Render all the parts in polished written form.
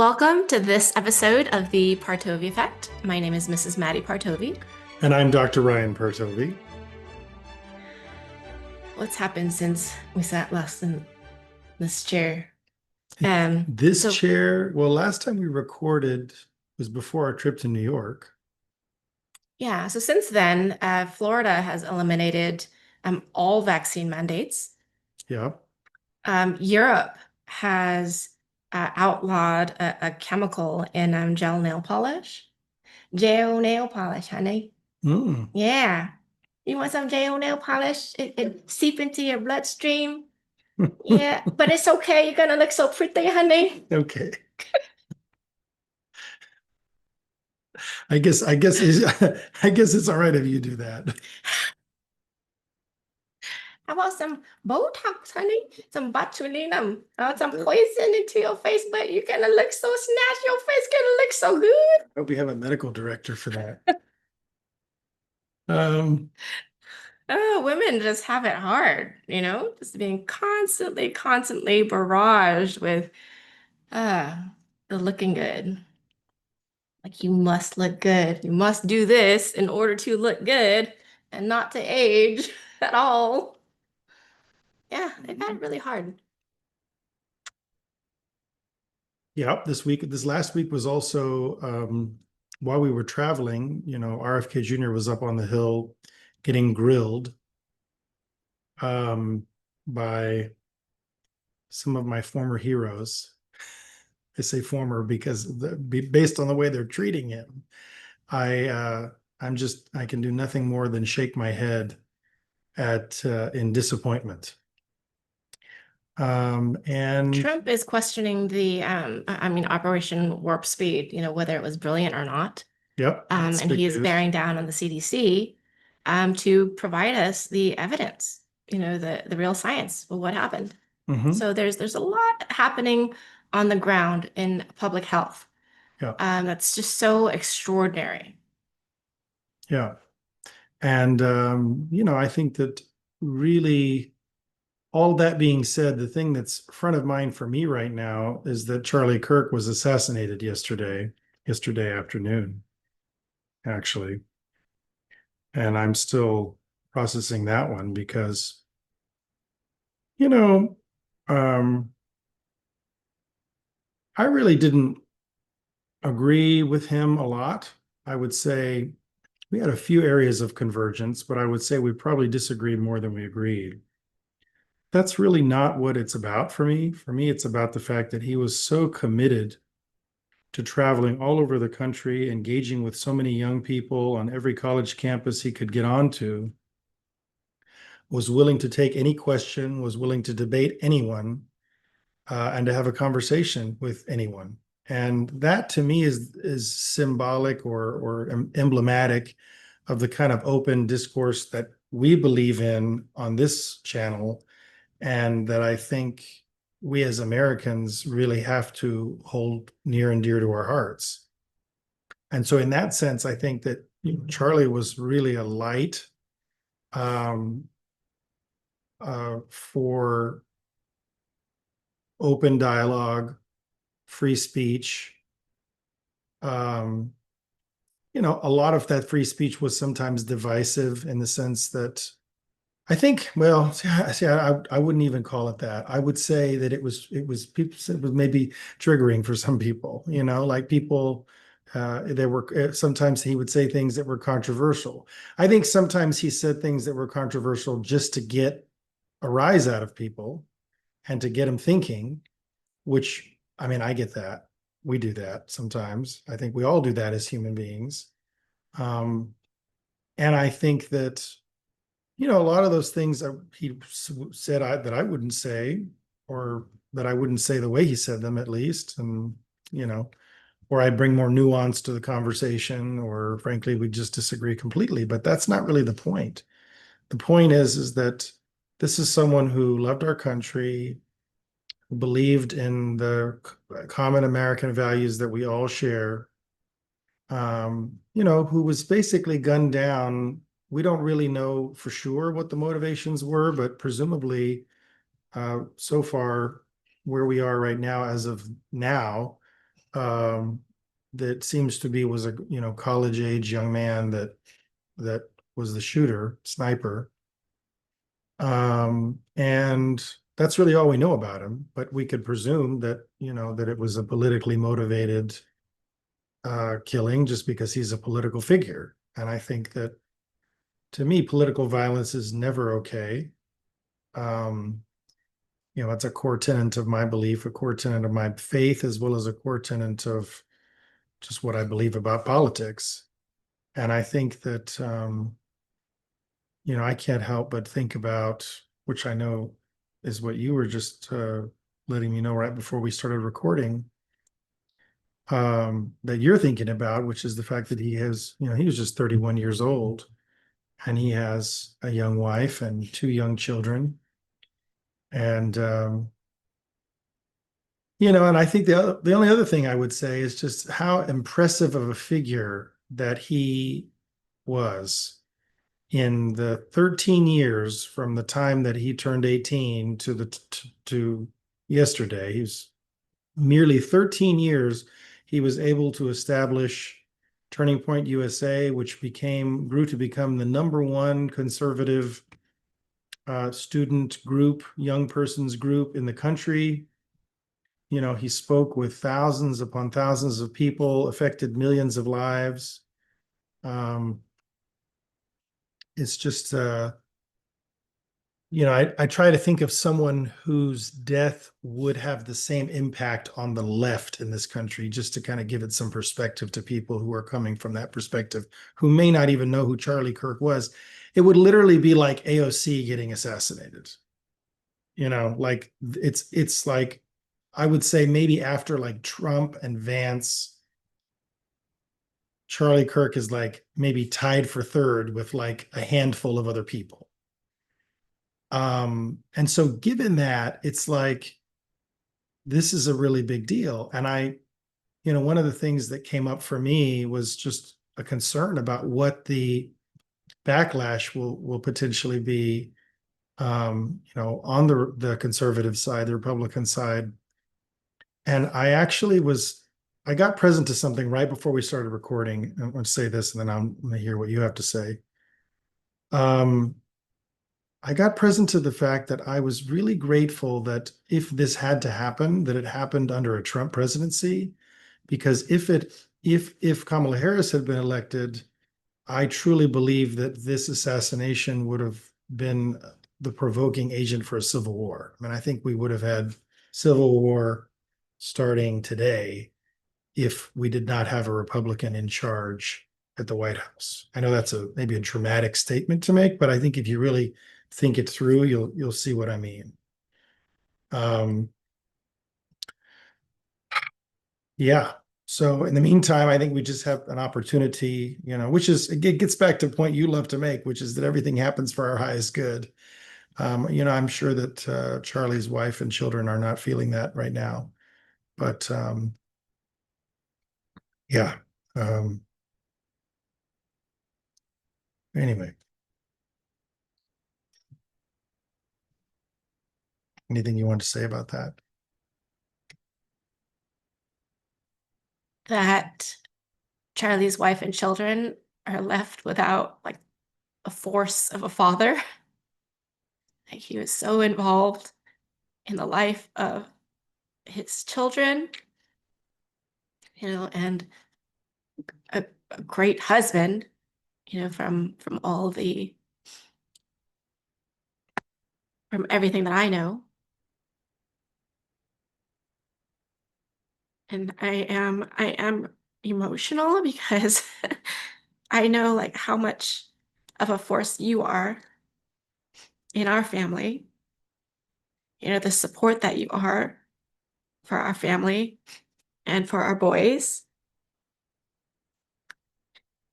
Welcome to this episode of the Partovi Effect. My name is Mrs. Madi Partovi. And I'm Dr. Ryan Partovi. What's happened since we sat last in this chair? Chair, well, last time we recorded was before our trip to New York. Yeah, so since then, Florida has eliminated all vaccine mandates. Yeah. Europe has outlawed a chemical in gel nail polish. Gel nail polish, honey. Yeah. You want some gel nail polish? It seep into your bloodstream. Yeah, but it's okay. You're gonna look so pretty, honey. Okay. I guess I guess it's all right if you do that. How about some Botox, honey? Some botulinum. Some poison into your face, but you're gonna look so snatched. Your face gonna look so good. I hope we have a medical director for that. Women just have it hard, just being constantly barraged with the looking good. Like, you must look good. You must do this in order to look good and not to age at all. Yeah, they've had it really hard. Yeah, this last week was also while we were traveling, RFK Jr. was up on the Hill getting grilled by some of my former heroes. I say former because based on the way they're treating him, I can do nothing more than shake my head in disappointment. And Trump is questioning the Operation Warp Speed, whether it was brilliant or not. Yep. And he is bearing down on the CDC to provide us the evidence, the real science of what happened. Mm-hmm. So there's a lot happening on the ground in public health. Yeah. That's just so extraordinary. Yeah. And I think that really, all that being said, the thing that's front of mind for me right now is that Charlie Kirk was assassinated yesterday afternoon, actually. And I'm still processing that one because, I really didn't agree with him a lot. I would say we had a few areas of convergence, but I would say we probably disagreed more than we agreed. That's really not what it's about for me. For me, it's about the fact that he was so committed to traveling all over the country, engaging with so many young people on every college campus he could get onto, was willing to take any question, was willing to debate anyone, and to have a conversation with anyone. And that to me is symbolic or emblematic of the kind of open discourse that we believe in on this channel, and that I think we as Americans really have to hold near and dear to our hearts. And so in that sense, I think that Charlie was really a light for open dialogue, free speech. A lot of that free speech was sometimes divisive in the sense that I think, well, see, I wouldn't even call it that. I would say that it was maybe triggering for some people, like people, sometimes he would say things that were controversial. I think sometimes he said things that were controversial just to get a rise out of people and to get them thinking, which, I get that. We do that sometimes. I think we all do that as human beings. And I think that, a lot of those things he said that I wouldn't say, or that I wouldn't say the way he said them, at least. And, or I bring more nuance to the conversation, or frankly, we just disagree completely. But that's not really the point. The point is that this is someone who loved our country, who believed in the common American values that we all share, who was basically gunned down. We don't really know for sure what the motivations were, but presumably, so far, where we are right now, as of now, that seems to be was a college age young man that was the shooter sniper. And that's really all we know about him, but we could presume that that it was a politically motivated killing just because he's a political figure. And I think that, to me, political violence is never okay. um it's a core tenet of my belief, a core tenet of my faith, as well as a core tenet of just what I believe about politics. And I think that I can't help but think about, which I know is what you were just letting me know right before we started recording, that you're thinking about, which is the fact that he was just 31 years old, and he has a young wife and two young children. And and I think the only other thing I would say is just how impressive of a figure that he was in the 13 years from the time that he turned 18 to yesterday. He was merely 13 years. He was able to establish Turning Point USA, which grew to become the #1 conservative student group, young persons group in the country. He spoke with thousands upon thousands of people, affected millions of lives. It's just I try to think of someone whose death would have the same impact on the left in this country, just to kind of give it some perspective to people who are coming from that perspective, who may not even know who Charlie Kirk was. It would literally be like AOC getting assassinated. Like it's like, I would say maybe after like Trump and Vance, Charlie Kirk is like maybe tied for third with like a handful of other people. And so given that, it's like, this is a really big deal. And one of the things that came up for me was just a concern about what the backlash will potentially be, on the conservative side, the Republican side. And I got present to something right before we started recording. I'm going to say this, and then I'm going to hear what you have to say. I got present to the fact that I was really grateful that if this had to happen, that it happened under a Trump presidency, because if Kamala Harris had been elected, I truly believe that this assassination would have been the provoking agent for a civil war. I mean, I think we would have had civil war starting today if we did not have a Republican in charge at the White House. I know that's maybe a dramatic statement to make, but I think if you really think it through, you'll see what I mean. Yeah. So in the meantime, I think we just have an opportunity, it gets back to a point you love to make, which is that everything happens for our highest good. I'm sure that Charlie's wife and children are not feeling that right now, but yeah. Anyway, anything you want to say about that? That Charlie's wife and children are left without like a force of a father. Like, he was so involved in the life of his children, and a great husband, from from everything that I know. And I am emotional because I know like how much of a force you are in our family, the support that you are for our family and for our boys,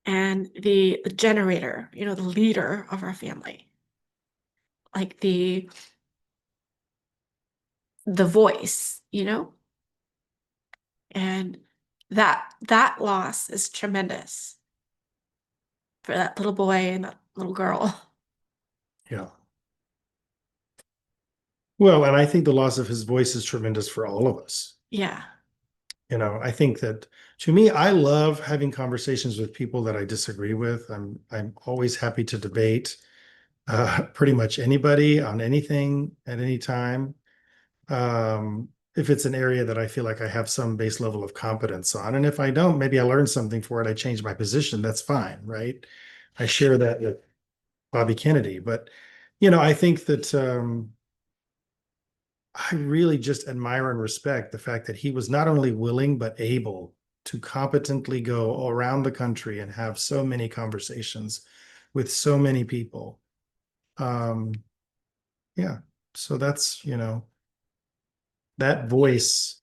and the generator, the leader of our family, like the voice, and that loss is tremendous for that little boy and that little girl. Yeah. Well, and I think the loss of his voice is tremendous for all of us. Yeah. I think that to me, I love having conversations with people that I disagree with. I'm always happy to debate pretty much anybody on anything at any time. If it's an area that I feel like I have some base level of competence on. And if I don't, maybe I learned something for it. I change my position. That's fine, right? I share that with Bobby Kennedy. But, I think that I really just admire and respect the fact that he was not only willing, but able to competently go around the country and have so many conversations with so many people. Um, yeah. So that's, that voice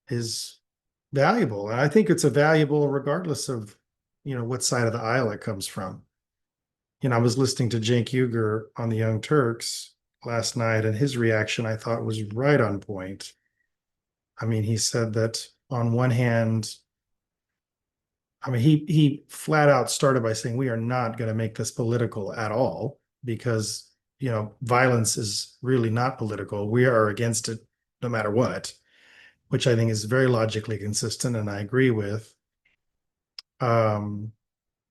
is valuable. And I think it's a valuable regardless of, what side of the aisle it comes from. I was listening to Cenk Uygur on the Young Turks last night, and his reaction I thought was right on point. I mean, he said that on one hand, I mean, he flat out started by saying we are not going to make this political at all because, violence is really not political. We are against it no matter what, which I think is very logically consistent and I agree with. Um,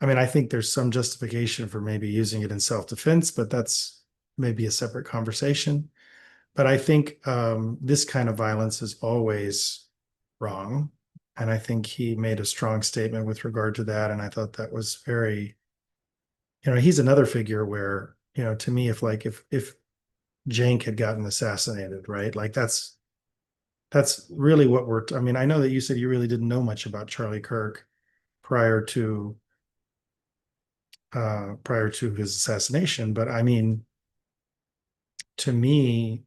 I mean, I think there's some justification for maybe using it in self-defense, but that's maybe a separate conversation. But I think this kind of violence is always wrong. And I think he made a strong statement with regard to that. And I thought that was very, he's another figure where, to me, if Cenk had gotten assassinated, right? Like that's really what I mean, I know that you said you really didn't know much about Charlie Kirk prior to his assassination, but I mean, to me,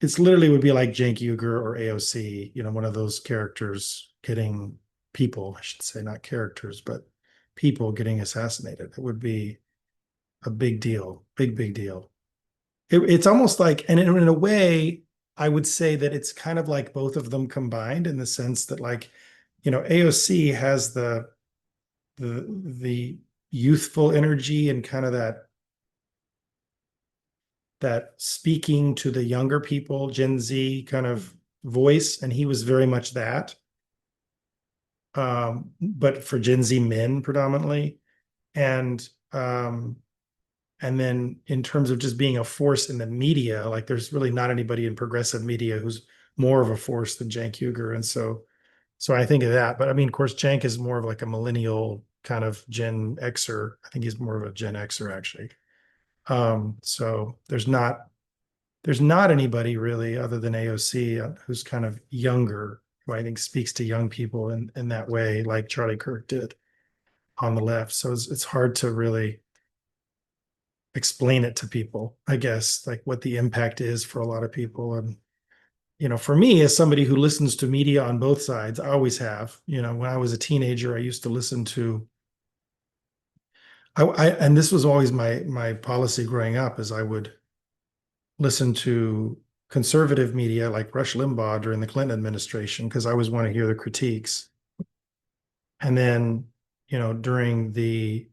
it's literally would be like Cenk Uygur or AOC, one of those characters getting people, I should say, not characters, but people getting assassinated. It would be a big deal, big deal. It's almost like, and in a way, I would say that it's kind of like both of them combined in the sense that, like, AOC has the youthful energy and kind of that speaking to the younger people, Gen Z kind of voice, and he was very much that. But for Gen Z men predominantly, and and then in terms of just being a force in the media, like there's really not anybody in progressive media who's more of a force than Cenk Uygur, and so I think of that. But I mean, of course, Cenk is more of like a millennial kind of Gen Xer. I think he's more of a Gen Xer actually. So there's not anybody really other than AOC who's kind of younger, who I think speaks to young people in that way, like Charlie Kirk did on the left. So it's hard to really explain it to people, I guess, like what the impact is for a lot of people. And, for me, as somebody who listens to media on both sides, I always have. When I was a teenager, I used to listen to and this was always my policy growing up is I would listen to conservative media like Rush Limbaugh during the Clinton administration because I always want to hear the critiques. And then, during the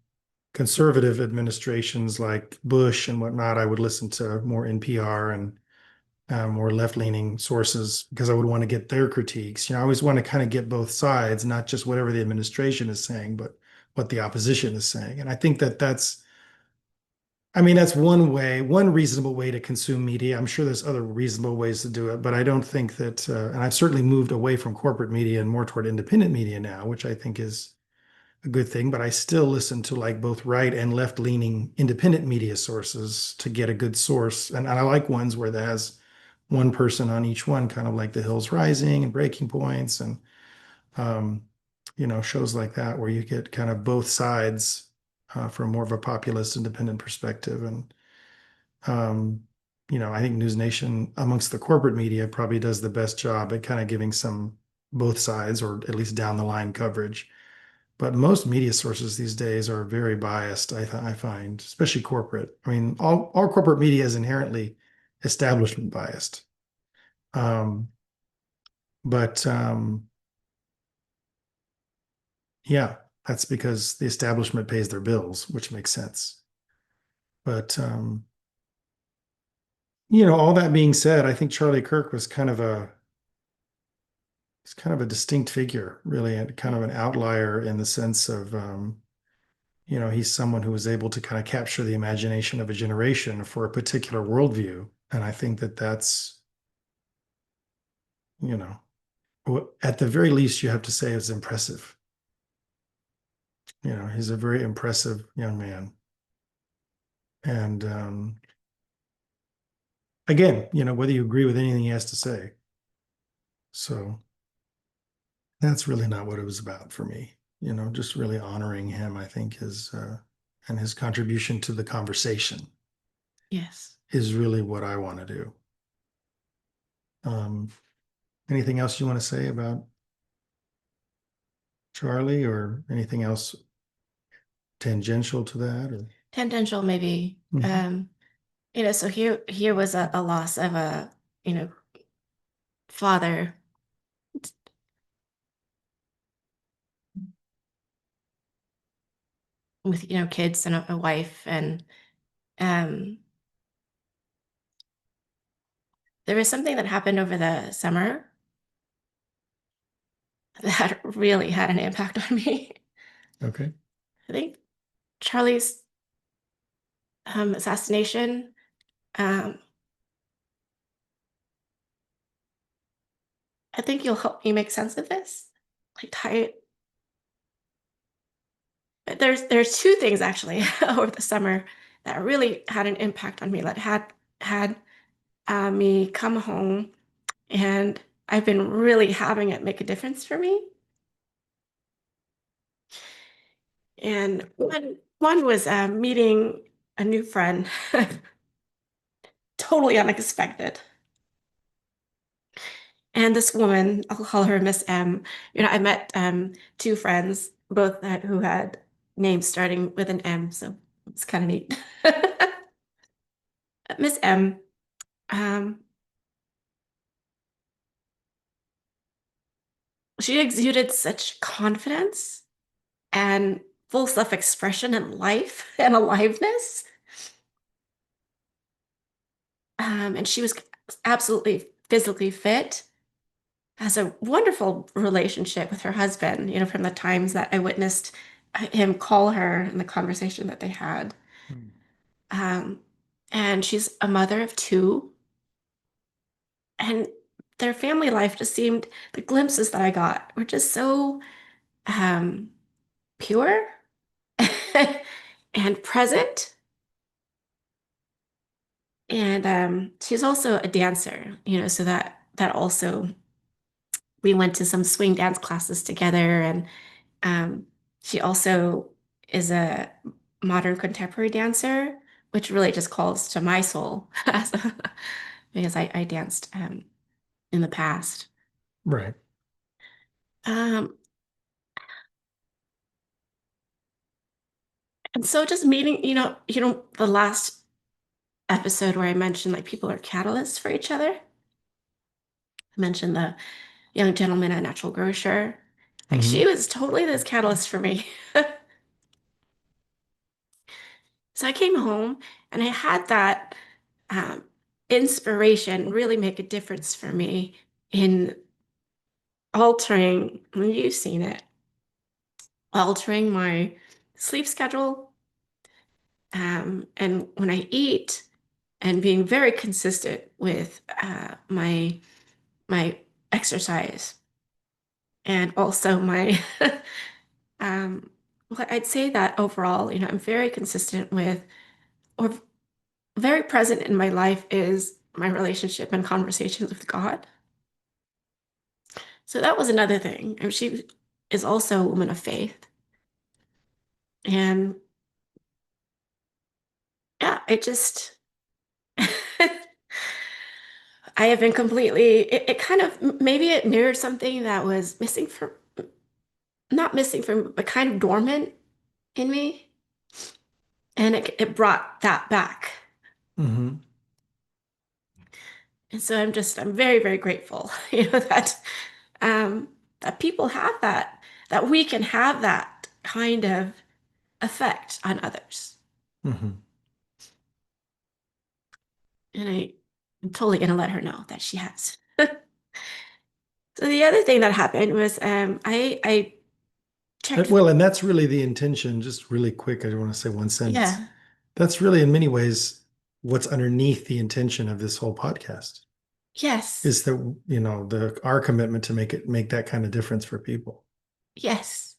conservative administrations like Bush and whatnot, I would listen to more NPR and more left-leaning sources because I would want to get their critiques. I always want to kind of get both sides, not just whatever the administration is saying, but what the opposition is saying. And I think I mean, that's one reasonable way to consume media. I'm sure there's other reasonable ways to do it, but I don't think that, and I've certainly moved away from corporate media and more toward independent media now, which I think is a good thing, but I still listen to like both right and left leaning independent media sources to get a good source. And I like ones where that has one person on each one, kind of like The Hills Rising and Breaking Points and, um, shows like that where you get kind of both sides from more of a populist independent perspective. And, um, I think News Nation amongst the corporate media probably does the best job at kind of giving some both sides or at least down the line coverage. But most media sources these days are very biased, I find, especially corporate. I mean, all corporate media is inherently establishment biased. Um, but yeah, that's because the establishment pays their bills, which makes sense. But all that being said, I think Charlie Kirk was kind of he's kind of a distinct figure, really, and kind of an outlier in the sense of, he's someone who was able to kind of capture the imagination of a generation for a particular worldview. And I think that that's, you know, at the very least, you have to say is impressive. He's a very impressive young man. And again, whether you agree with anything he has to say. So that's really not what it was about for me. Just really honoring him, I think, and his contribution to the conversation Yes. is really what I want to do. Anything else you want to say about Charlie, or anything else tangential to that? Or Tangential, maybe. Mhm. So here was a loss of a, father with, kids and a wife. And um, there was something that happened over the summer that really had an impact on me. Okay. I think Charlie's assassination, um, I think you'll help me make sense of this. Like tie there's two things actually over the summer that really had an impact on me, that had me come home, and I've been really having it make a difference for me. And one was meeting a new friend, totally unexpected. And this woman, I'll call her Miss M. I met two friends, both who had names starting with an M, so it's kind of neat. Miss M, um, she exuded such confidence and full self-expression and life and aliveness. And she was absolutely physically fit, has a wonderful relationship with her husband, from the times that I witnessed him call her and the conversation that they had. Hmm. Um, and she's a mother of two. And their family life just seemed, the glimpses that I got were just so um, pure and present. And she's also a dancer, so that also, we went to some swing dance classes together. And um, she also is a modern contemporary dancer, which really just calls to my soul because I danced in the past. Right. Um, and so just meeting, the last episode where I mentioned like people are catalysts for each other. I mentioned the young gentleman at Natural Grocer. Like she Hmm. was totally this catalyst for me. So I came home and I had that um, inspiration really make a difference for me in altering, and you've seen it, altering my sleep schedule, and when I eat, and being very consistent with my exercise, and also my well, I'd say that overall, I'm very consistent with, or very present in my life is my relationship and conversations with God. So that was another thing. And she is also a woman of faith. And yeah, it just, I have been completely, it kind of, maybe it mirrored something that was missing from, not missing from, but kind of dormant in me. And it brought that back. Hmm. And so I'm very, very grateful, um, that people have that, that we can have that kind of effect on others. Hmm. And I'm totally gonna let her know that she has. So the other thing that happened was I checked. Well, and that's really the intention. Just really quick, I want to say one sentence. Yeah. That's really, in many ways, what's underneath the intention of this whole podcast Yes. is that, the our commitment to make that kind of difference for people. Yes.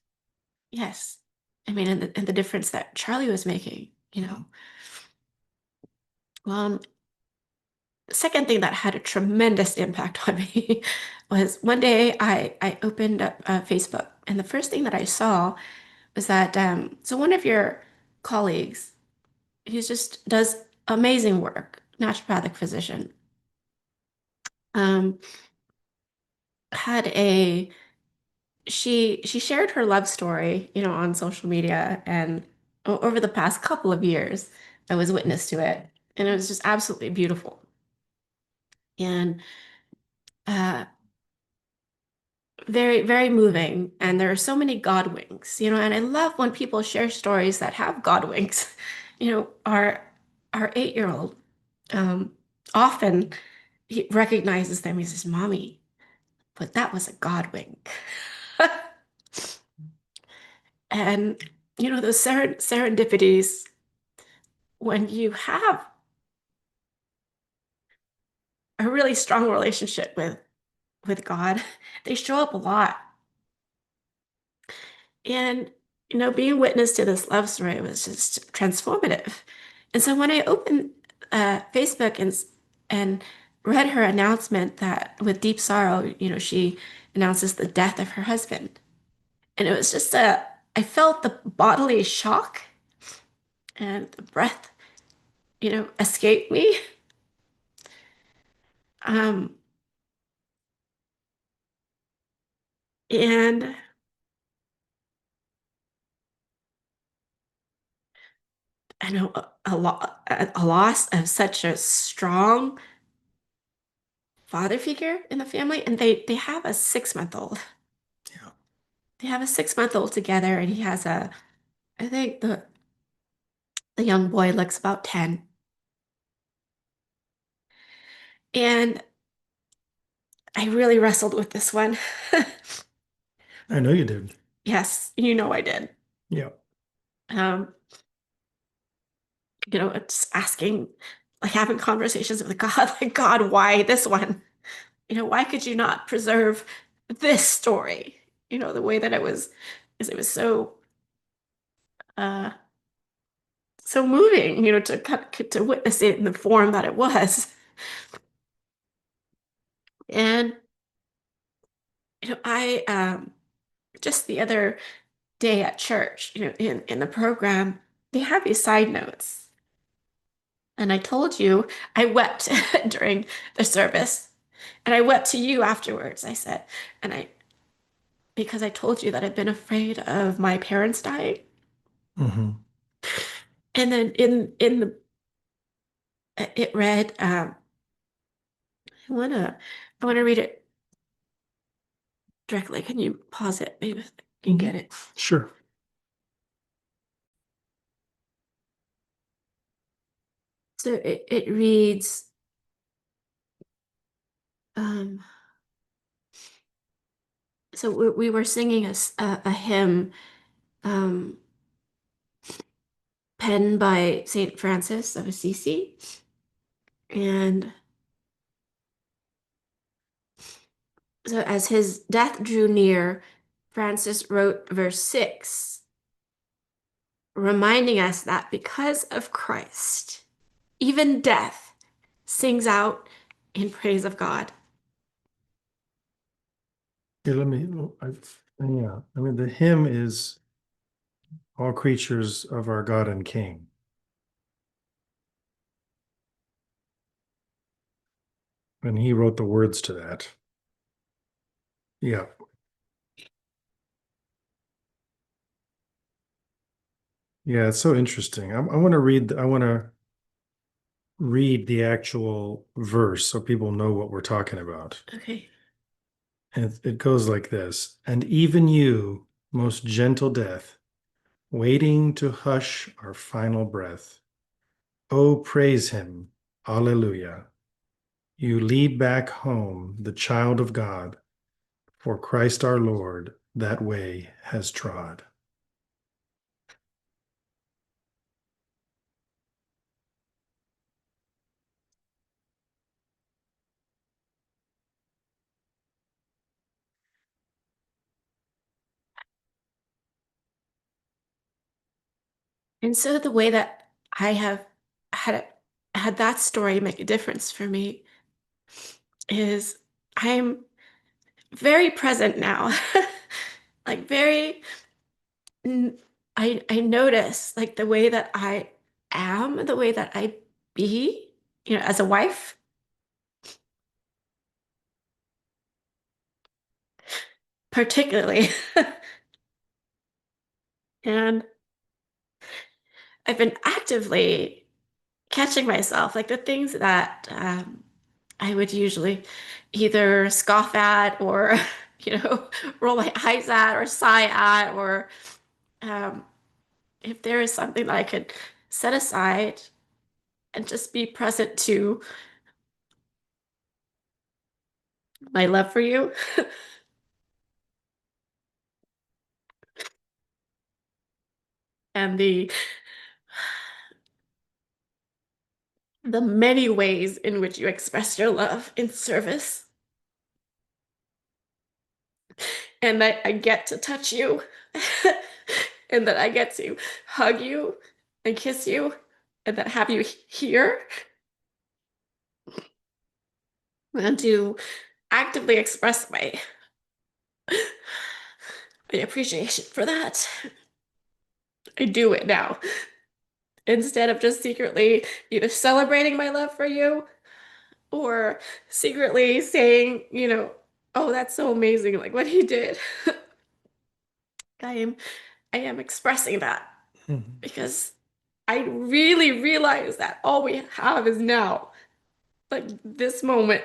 Yes. I mean, and the difference that Charlie was making, you know. Well, the second thing that had a tremendous impact on me was one day I opened up Facebook, and the first thing that I saw was that so one of your colleagues, who just does amazing work, naturopathic physician, um, had a she shared her love story, on social media, and over the past couple of years, I was witness to it, and it was just absolutely beautiful. And uh, very, very moving. And there are so many God winks, and I love when people share stories that have God winks. Our 8-year-old um, often he recognizes them. He says, "Mommy, but that was a God wink." And those serendipities when you have a really strong relationship with God, they show up a lot. And, being witness to this love story was just transformative. And so when I opened Facebook and read her announcement that with deep sorrow, she announces the death of her husband. And it was just I felt the bodily shock and the breath, escape me. Um, and I know a loss of such a strong father figure in the family, and they have a 6-month old. Yeah. They have a 6-month old together, and he has I think the young boy looks about 10. And I really wrestled with this one. I know you did. Yes, I did. Yeah. Um, it's asking, like having conversations with God, like, God, why this one? Why could you not preserve this story? The way that it was uh so moving, to witness it in the form that it was. And I just the other day at church, in the program, they have these side notes. And I told you I wept during the service. And I wept to you afterwards, I said. And because I told you that I've been afraid of my parents dying. Hmm. And then in the it read, I wanna I wanna read it directly. Can you pause it? Maybe I can Hmm. get it. Sure. So it reads, um, so we were singing a hymn, um, penned by Saint Francis of Assisi. And so as his death drew near, Francis wrote verse 6, reminding us that because of Christ, even death sings out in praise of God. Yeah, yeah. I mean, the hymn is all creatures of our God and King. And he wrote the words to that. Yeah. Yeah, it's so interesting. I want to read the actual verse so people know what we're talking about. Okay. And it goes like this. And even you, most gentle death, waiting to hush our final breath. Oh, praise him. Alleluia. You lead back home the child of God, For Christ our Lord that way has trod. And so the way that I have had had that story make a difference for me is I'm very present now. Like very I notice like the way that I am, the way that I be, as a wife, particularly. And I've been actively catching myself, like the things that I would usually either scoff at or, roll my eyes at or sigh at, or um, if there is something that I could set aside and just be present to my love for you and the many ways in which you express your love in service, and that I get to touch you, and that I get to hug you and kiss you, and that have you here, and to actively express my appreciation for that. I do it now instead of just secretly either celebrating my love for you or secretly saying, oh, that's so amazing, like what he did. I am I am expressing that Mhm. because I really realize that all we have is now, like this moment.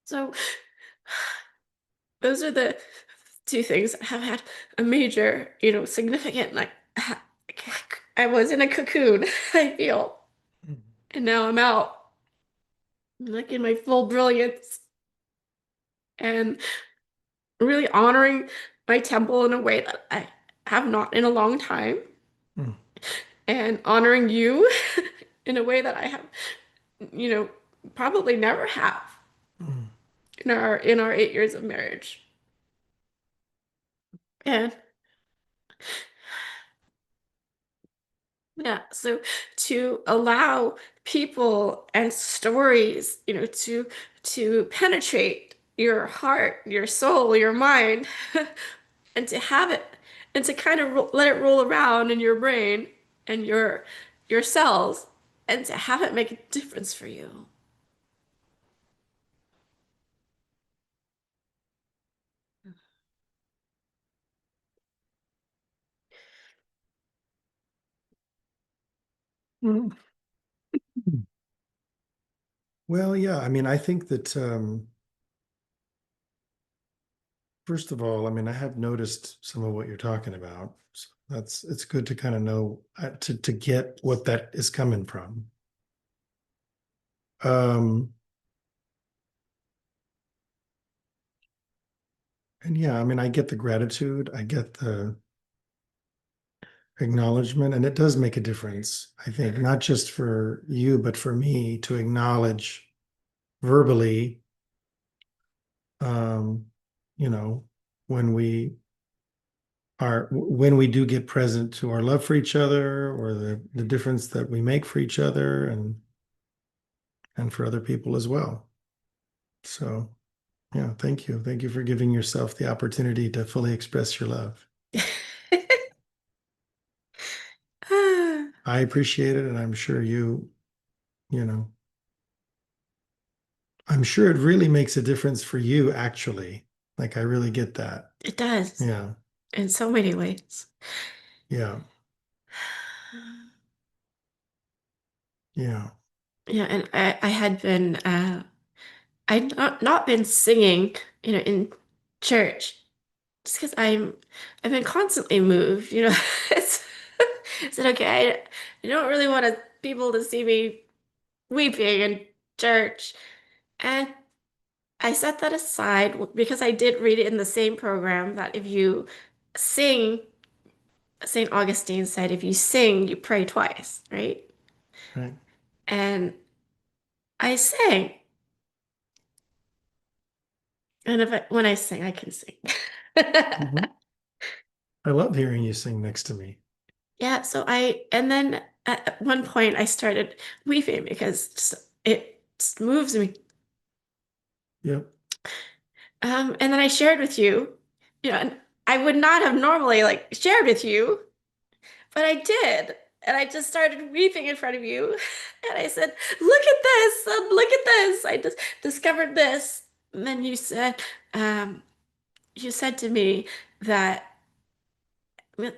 So those are the two things that have had a major, significant, like I was in a cocoon, I feel, and now I'm out, like in my full brilliance and really honoring my temple in a way that I have not in a long time, Mhm. and honoring you in a way that I have, you know, probably never have Mhm. in our 8 years of marriage. And yeah, so to allow people and stories, to penetrate your heart, your soul, your mind, and to have it, and to kind of let it roll around in your brain and your cells, and to have it make a difference for you. Mhm. Well, yeah, I mean, I think that first of all, I mean, I have noticed some of what you're talking about. So it's good to kind of know to get what that is coming from. Um, and yeah, I mean, I get the gratitude, I get the acknowledgement, and it does make a difference, I think, not just for you, but for me to acknowledge verbally, um, you know, when when we do get present to our love for each other or the difference that we make for each other and for other people as well. So yeah, thank you. Thank you for giving yourself the opportunity to fully express your love. I appreciate it, and I'm sure you know, I'm sure it really makes a difference for you, actually. Like, I really get that. It does Yeah. in so many ways. Yeah. Yeah. Yeah, and I had been I'd not been singing, in church just because I've been constantly moved, It's is it okay? I don't really want people to see me weeping in church. And I set that aside because I did read it in the same program that if you sing, St. Augustine said, if you sing, you pray twice, right? Right. And I sang. And when I sing, I can sing. Mhm. I love hearing you sing next to me. Yeah, and then at one point I started weeping because it just moves me. Yep. And then I shared with you, and I would not have normally like shared with you, but I did. And I just started weeping in front of you. And I said, look at this, look at this. I just discovered this. And then um, you said to me that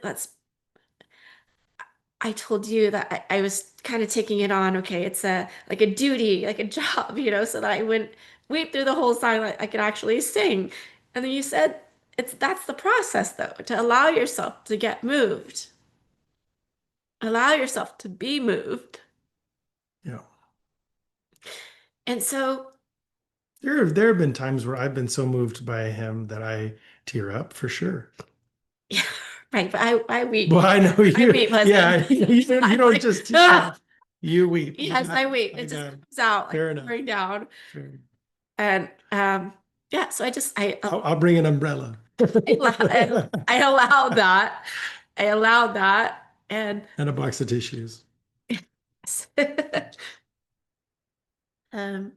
that's I told you that I was kind of taking it on. Okay, it's a like a duty, like a job, so that I wouldn't weep through the whole song. Like I could actually sing. And then you said that's the process though, to allow yourself to get moved, allow yourself to be moved. Yeah. And so, There have been times where I've been so moved by him that I tear up for sure. yeah, right. But I Well, weep. I know I you. weep, husband. Yeah, you I'm don't like, just tear ah, up. You weep. You yes, got I it. weep. I It just got it. comes out like Fair enough. pouring down. Fair. And yeah, so I just I'll bring an umbrella. I allowed that. I allowed that. And And a box of tissues. um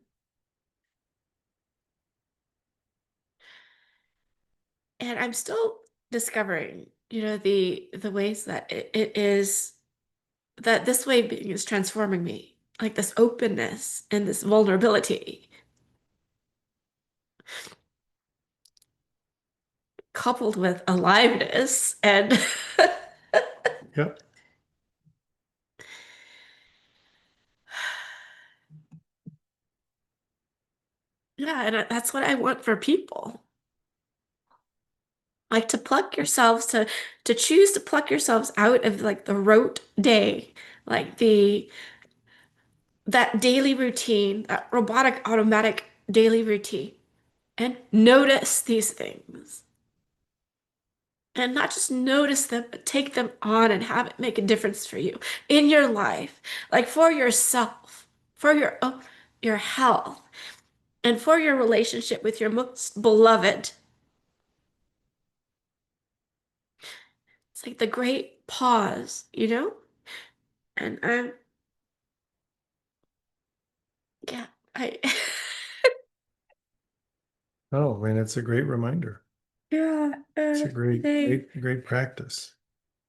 and I'm still discovering, the ways that it is that this way being is transforming me. Like this openness and this vulnerability coupled with aliveness and Yep. yeah, and that's what I want for people. Like to pluck yourselves to choose to pluck yourselves out of like the rote day, like the that daily routine, that robotic automatic daily routine, and notice these things. And not just notice them, but take them on and have it make a difference for you in your life, like for yourself, for your health, and for your relationship with your most beloved. It's like the great pause. And yeah, I Oh, man, it's a great reminder. yeah, It's a great, today, great, great practice.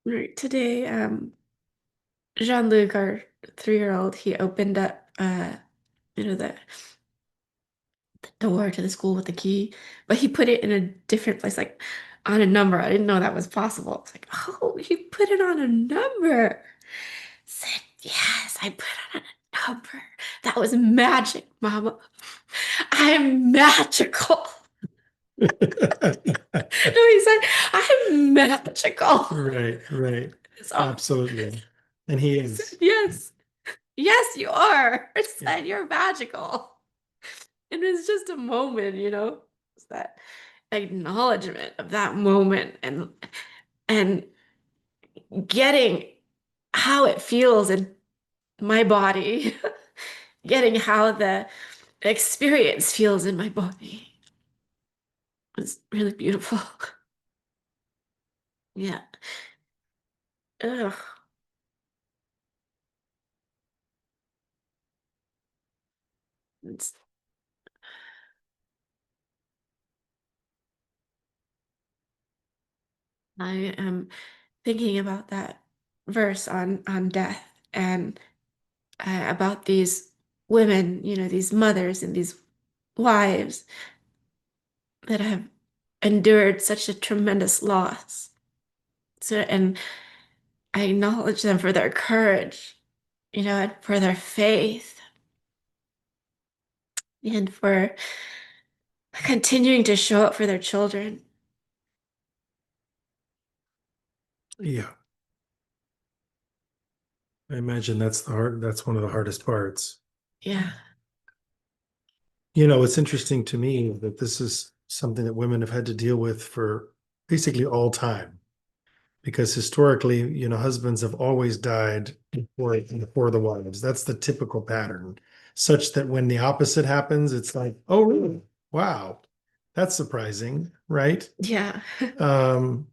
right, today, Jean-Luc, our 3-year-old, he opened up the door to the school with the key, but he put it in a different place, like on a number. I didn't know that was possible. It's like, oh, he put it on a number. I said, yes, I put it on a number. That was magic, Mama. I'm magical. No, he said, I'm magical. Right, right. So Absolutely. And he I said, is. yes, yes, you are. I Yeah. said, you're magical. And it's just a moment. It's that acknowledgement of that moment and getting how it feels in my body, getting how the experience feels in my body. It's really beautiful. Yeah. Ugh. It's, I am thinking about that verse on death and about these women, these mothers and these wives that have endured such a tremendous loss. So, and I acknowledge them for their courage, and for their faith and for continuing to show up for their children. Yeah. I imagine that's one of the hardest parts. Yeah. It's interesting to me that this is something that women have had to deal with for basically all time. Because historically, husbands have always died before the wives. That's the typical pattern, such that when the opposite happens, it's like, oh, really? Wow, that's surprising, right? Yeah. Um,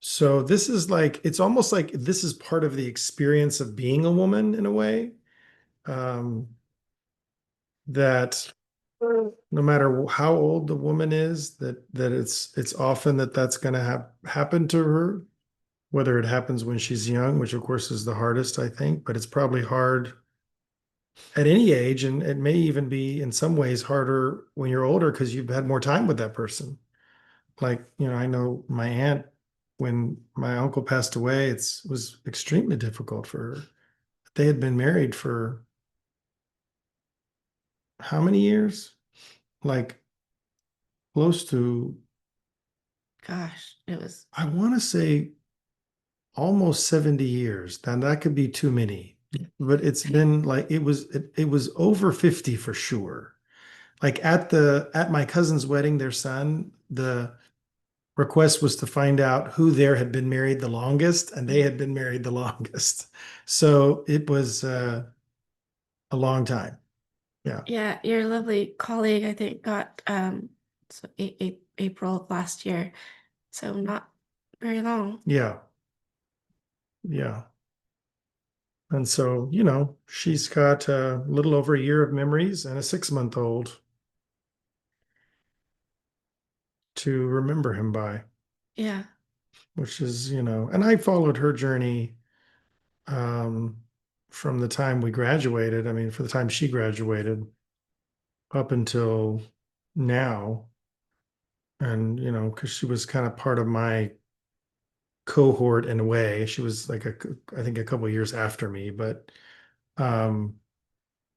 so this is like, it's almost like this is part of the experience of being a woman in a way. Um, that no matter how old the woman is, that it's often that's going to happen to her, whether it happens when she's young, which of course is the hardest, I think, but it's probably hard at any age. And it may even be in some ways harder when you're older because you've had more time with that person. Like, I know my aunt, when my uncle passed away, was extremely difficult for her. They had been married for how many years? Like close to, Gosh, it was, I want to say almost 70 years. Then that could be too many, but it's been like it was over 50 for sure. Like at my cousin's wedding, their son, the request was to find out who there had been married the longest, and they had been married the longest. So it was a long time. Yeah. yeah, your lovely colleague, I think, got so April of last year. So not very long. Yeah. Yeah. And so, she's got a little over a year of memories and a 6-month-old to remember him by, Yeah. which is, and I followed her journey um, from the time we graduated. I mean, for the time she graduated up until now. And, because she was kind of part of my cohort in a way. She was like I think a couple of years after me, but um,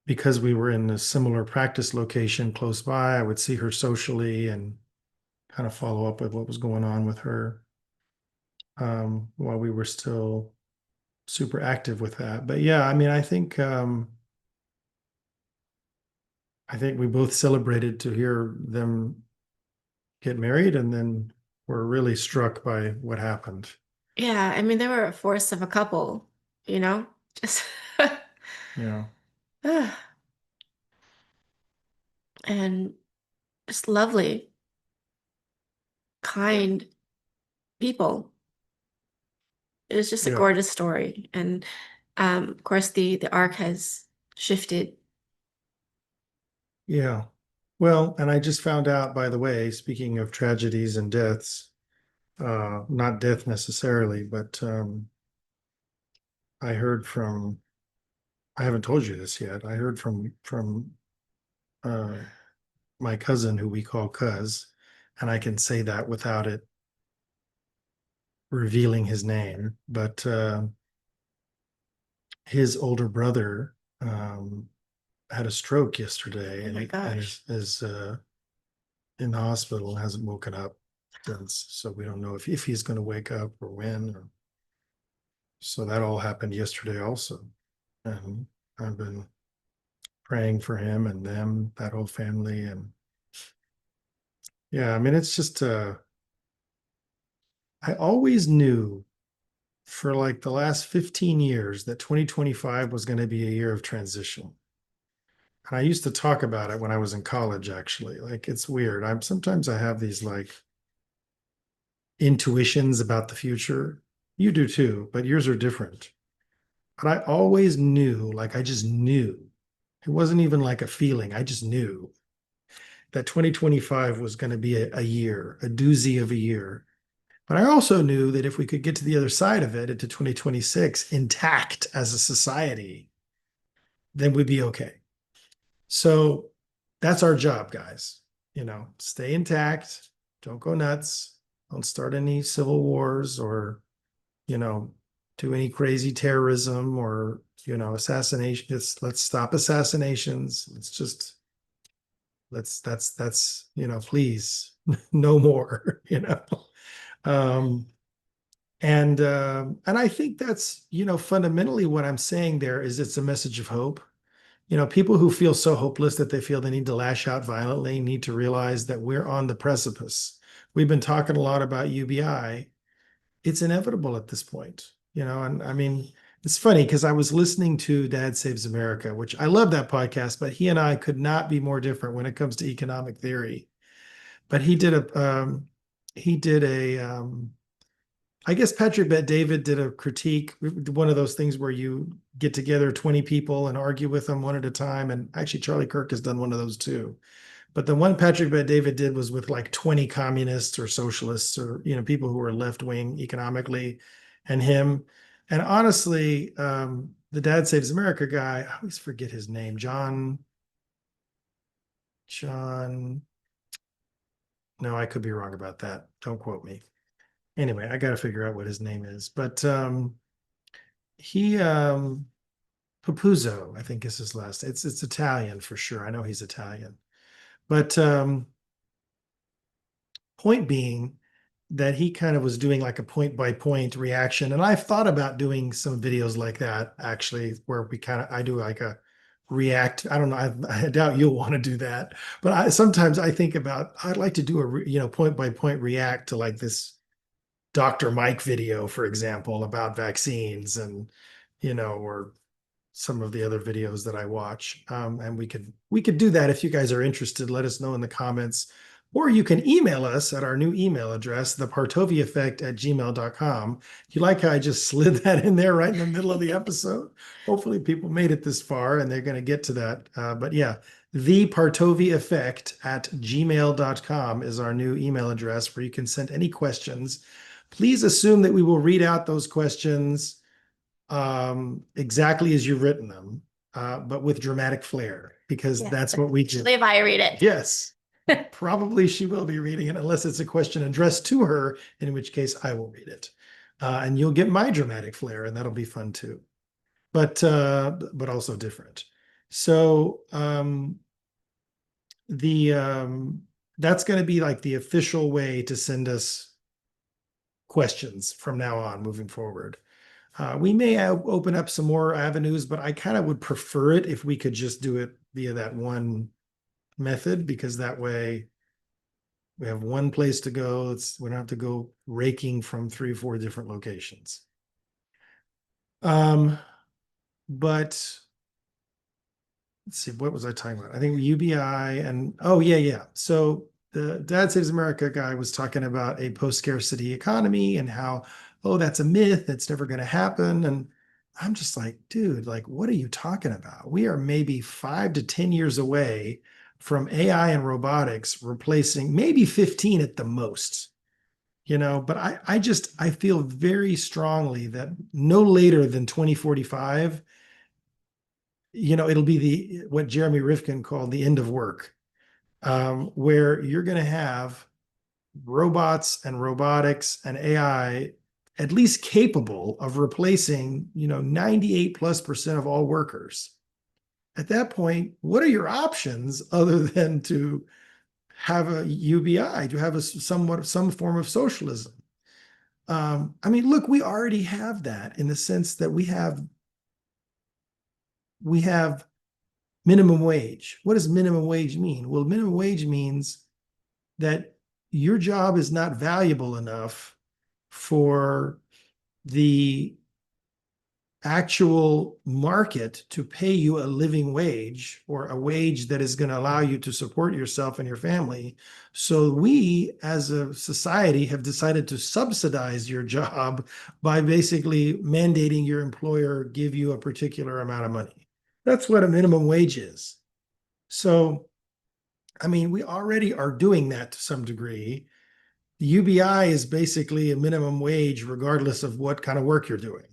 because we were in a similar practice location close by, I would see her socially and kind of follow up with what was going on with her while we were still super active with that. But yeah, I mean, I think we both celebrated to hear them get married, and then were really struck by what happened. Yeah. I mean, they were a force of a couple, you know? Just Yeah, and just lovely, kind people. It was just a yeah, gorgeous story. And of course the arc has shifted. yeah. Well, and I just found out, by the way, speaking of tragedies and deaths, not death necessarily, but I heard from, I haven't told you this yet. I heard from uh, my cousin, who we call Cuz, and I can say that without it revealing his name, but his older brother had a stroke yesterday, Oh my and gosh. is in the hospital and hasn't woken up since. So we don't know if he's going to wake up or when. So that all happened yesterday also. And I've been praying for him and them, that whole family. And yeah, I mean, it's just, I always knew for like the last 15 years that 2025 was going to be a year of transition. And I used to talk about it when I was in college, actually. Like, it's weird. Sometimes I have these like intuitions about the future. You do too, but yours are different. But I always knew, like, I just knew. It wasn't even like a feeling. I just knew that 2025 was going to be a year, a doozy of a year. But I also knew that if we could get to the other side of it, into 2026, intact as a society, then we'd be okay. So that's our job, guys. Stay intact, don't go nuts, don't start any civil wars, or, you know, do any crazy terrorism, or, assassination. Let's stop assassinations. That's, please, no more, Um, and I think that's, fundamentally what I'm saying there is it's a message of hope. People who feel so hopeless that they feel they need to lash out violently need to realize that we're on the precipice. We've been talking a lot about UBI. It's inevitable at this point, and I mean, it's funny because I was listening to Dad Saves America, which I love that podcast, but he and I could not be more different when it comes to economic theory. But he did I guess Patrick Bet David did a critique, one of those things where you get together 20 people and argue with them one at a time. And actually, Charlie Kirk has done one of those too. But the one Patrick Bet David did was with like 20 communists or socialists or people who are left wing economically, and him. And honestly, the Dad Saves America guy, I always forget his name, John. No, I could be wrong about that. Don't quote me. Anyway, I got to figure out what his name is. But he Papuzzo, I think is his last. It's Italian for sure. I know he's Italian. But point being that he kind of was doing like a point by point reaction. And I've thought about doing some videos like that actually, where I do like a react. I don't know. I doubt you'll want to do that, but sometimes I think about, I'd like to do a, point by point react to like this Dr. Mike video, for example, about vaccines and, or some of the other videos that I watch. And we could do that if you guys are interested. Let us know in the comments, or you can email us at our new email address, thepartovieffect@gmail.com. You like how I just slid that in there right in the middle of the episode? Hopefully people made it this far and they're going to get to that. But yeah, thepartovieffect@gmail.com is our new email address where you can send any questions. Please assume that we will read out those questions exactly as you've written them, but with dramatic flair, because that's what we do. If I read it. Yes. Probably she will be reading it unless it's a question addressed to her, in which case I will read it. And you'll get my dramatic flair, and that'll be fun too. But also different. So that's going to be like the official way to send us questions from now on, moving forward. We may open up some more avenues, but I kind of would prefer it if we could just do it via that one method, because that way we have one place to go. We don't have to go raking from 3 or 4 different locations. But let's see, what was I talking about? I think UBI and yeah. So the Dad Saves America guy was talking about a post-scarcity economy and how, that's a myth. That's never going to happen. And I'm just like, dude, like, what are you talking about? We are maybe 5 to 10 years away from AI and robotics replacing, maybe 15 at the most, but I feel very strongly that no later than 2045, it'll be what Jeremy Rifkin called the end of work, where you're going to have robots and robotics and AI at least capable of replacing, 98+% of all workers. At that point, what are your options other than to have a UBI, to have some form of socialism? I mean, look, we already have that in the sense that we have minimum wage. What does minimum wage mean? Well, minimum wage means that your job is not valuable enough for the actual market to pay you a living wage, or a wage that is going to allow you to support yourself and your family. So we as a society have decided to subsidize your job by basically mandating your employer give you a particular amount of money. That's what a minimum wage is. So, I mean, we already are doing that to some degree. The UBI is basically a minimum wage regardless of what kind of work you're doing.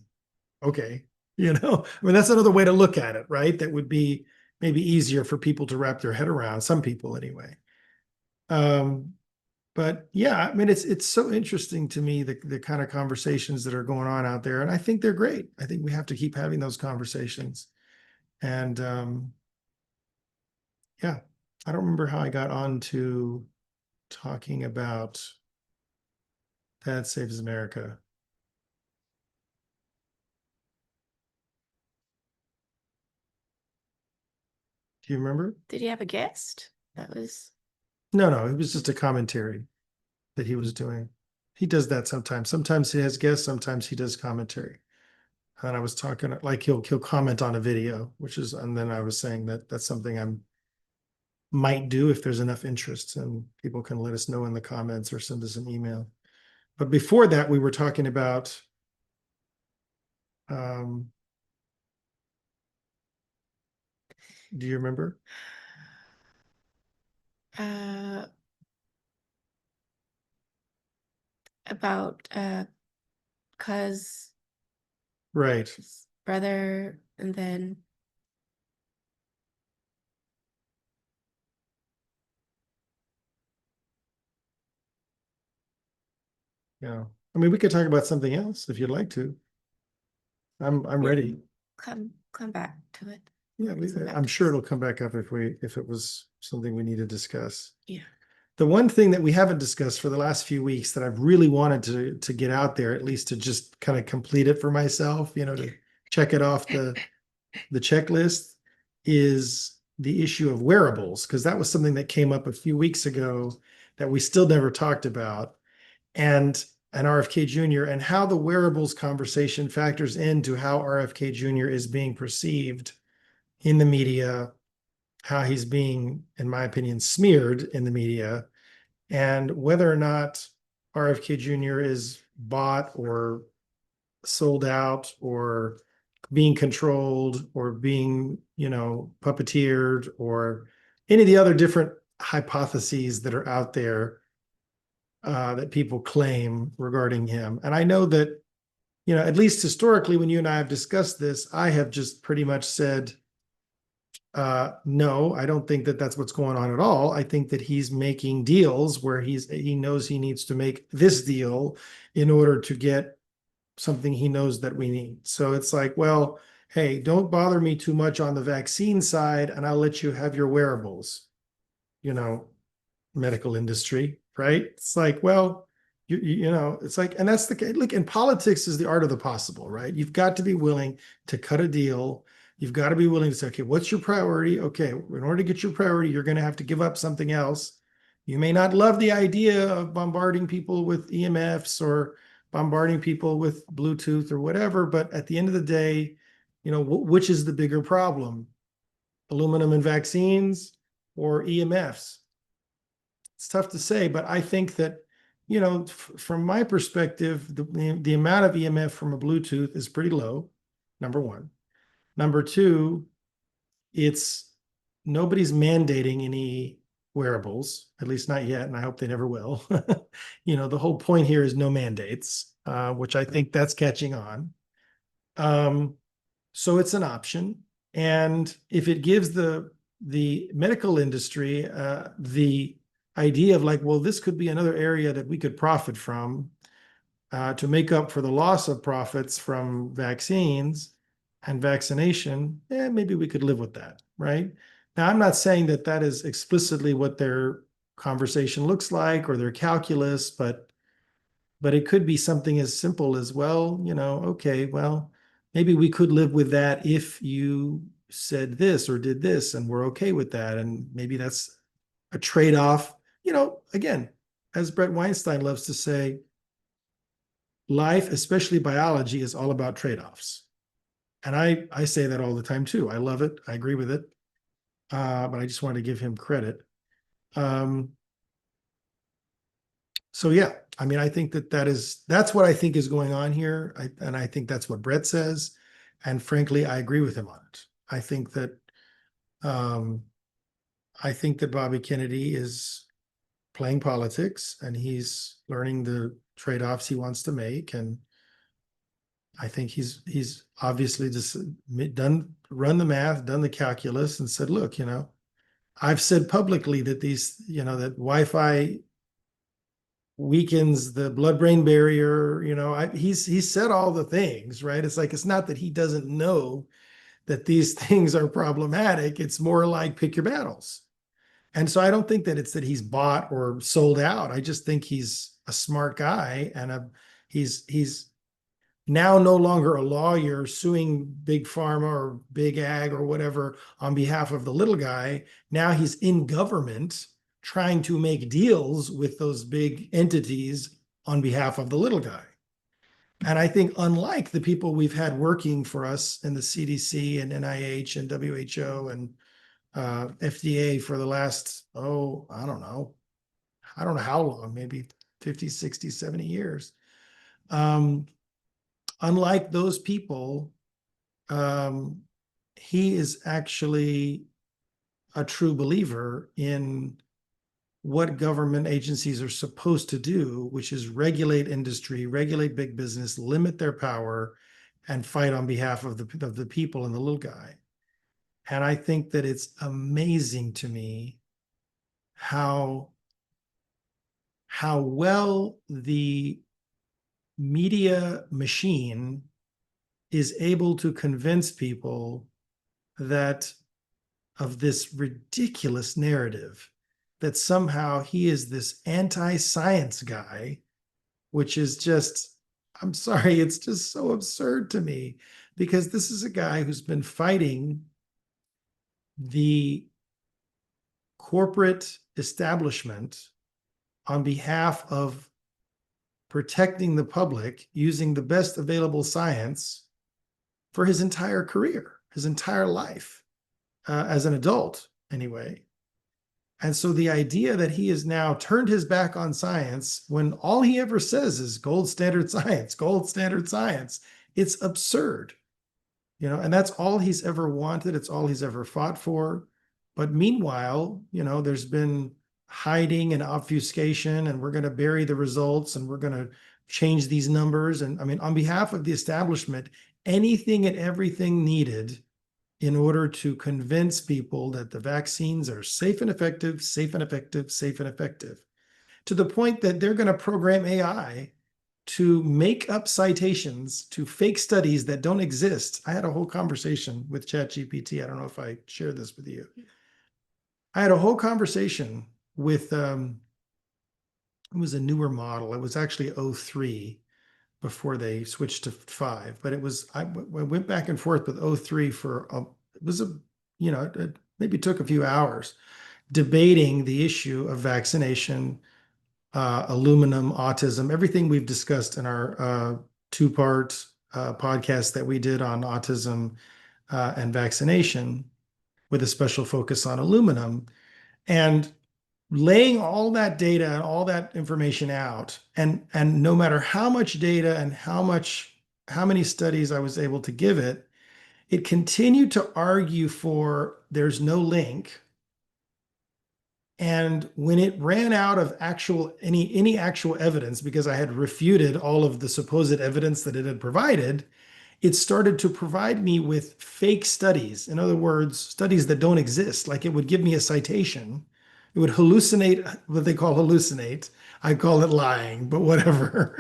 Okay. I mean, that's another way to look at it, right? That would be maybe easier for people to wrap their head around, some people anyway. But yeah, I mean, it's so interesting to me, the kind of conversations that are going on out there. And I think they're great. I think we have to keep having those conversations. And yeah, I don't remember how I got on to talking about Dad Saves America. Do you remember? Did he have a guest? That was No, it was just a commentary that he was doing. He does that sometimes. Sometimes he has guests, sometimes he does commentary. And I was talking like he'll comment on a video, which is, and then I was saying that that's something I might do if there's enough interest, and people can let us know in the comments or send us an email. But before that, we were talking about do you remember? uh about cuz Right. his brother, and then Yeah. I mean, we could talk about something else if you'd like to. I'm yeah, ready. come back to it. Yeah, Come back I'm to sure this. it'll come back up if it was something we need to discuss. Yeah. The one thing that we haven't discussed for the last few weeks that I've really wanted to get out there, at least to just kind of complete it for myself, to check it off the checklist, is the issue of wearables, because that was something that came up a few weeks ago that we still never talked about, and RFK Jr. and how the wearables conversation factors into how RFK Jr. is being perceived in the media, how he's being, in my opinion, smeared in the media, and whether or not RFK Jr. is bought or sold out or being controlled or being, puppeteered, or any of the other different hypotheses that are out there that people claim regarding him. And I know that, at least historically, when you and I have discussed this, I have just pretty much said, no, I don't think that that's what's going on at all. I think that he's making deals where he knows he needs to make this deal in order to get something he knows that we need. So it's like, well, hey, don't bother me too much on the vaccine side, and I'll let you have your wearables, you know, medical industry, right? It's like, well, it's like, and that's look, in politics is the art of the possible, right? You've got to be willing to cut a deal. You've got to be willing to say, okay, what's your priority? Okay, in order to get your priority, you're going to have to give up something else. You may not love the idea of bombarding people with EMFs or bombarding people with Bluetooth or whatever, but at the end of the day, which is the bigger problem? Aluminum and vaccines or EMFs? It's tough to say, but I think that, from my perspective, the amount of EMF from a Bluetooth is pretty low, number one. Number two, it's nobody's mandating any wearables, at least not yet, and I hope they never will. The whole point here is no mandates, which I think that's catching on. So it's an option. And if it gives the medical industry the idea of like, well, this could be another area that we could profit from to make up for the loss of profits from vaccines and vaccination, maybe we could live with that, right? Now, I'm not saying that that is explicitly what their conversation looks like or their calculus, but it could be something as simple as, well, okay, well, maybe we could live with that if you said this or did this, and we're okay with that. And maybe that's a trade-off. Again, as Brett Weinstein loves to say, life, especially biology, is all about trade-offs. And I say that all the time too. I love it. I agree with it. But I just want to give him credit. So yeah, I mean, I think that's what I think is going on here. And I think that's what Brett says. And frankly, I agree with him on it. Um, I think that Bobby Kennedy is playing politics, and he's learning the trade-offs he wants to make. And I think he's obviously just run the math, done the calculus, and said, look, I've said publicly that that Wi-Fi weakens the blood-brain barrier. He's said all the things, right? It's like, it's not that he doesn't know that these things are problematic. It's more like pick your battles. And so I don't think that it's that he's bought or sold out. I just think he's a smart guy, and he's now no longer a lawyer suing big pharma or big ag or whatever on behalf of the little guy. Now he's in government trying to make deals with those big entities on behalf of the little guy. And I think, unlike the people we've had working for us in the CDC and NIH and WHO and FDA for the last, I don't know how long, maybe 50, 60, 70 years. Unlike those people, he is actually a true believer in what government agencies are supposed to do, which is regulate industry, regulate big business, limit their power, and fight on behalf of the people and the little guy. And I think that it's amazing to me how well the media machine is able to convince people that of this ridiculous narrative that somehow he is this anti-science guy, which is just, I'm sorry, it's just so absurd to me, because this is a guy who's been fighting the corporate establishment on behalf of protecting the public using the best available science for his entire career, his entire life, as an adult anyway. And so the idea that he has now turned his back on science when all he ever says is gold standard science, it's absurd. And that's all he's ever wanted. It's all he's ever fought for. But meanwhile, there's been hiding and obfuscation, and we're going to bury the results, and we're going to change these numbers. And I mean, on behalf of the establishment, anything and everything needed in order to convince people that the vaccines are safe and effective, to the point that they're going to program AI to make up citations to fake studies that don't exist. I had a whole conversation with ChatGPT. I don't know if I shared this with you. I had a whole conversation with, it was a newer model. It was actually 03 before they switched to 5. But I went back and forth with 03 for, it maybe took a few hours debating the issue of vaccination, aluminum, autism, everything we've discussed in our 2-part podcast that we did on autism and vaccination, with a special focus on aluminum, and laying all that data and all that information out. And no matter how much data and how many studies I was able to give it, it continued to argue for there's no link. And when it ran out of any actual evidence, because I had refuted all of the supposed evidence that it had provided, it started to provide me with fake studies. In other words, studies that don't exist. Like, it would give me a citation. It would hallucinate, what they call hallucinate. I call it lying, but whatever.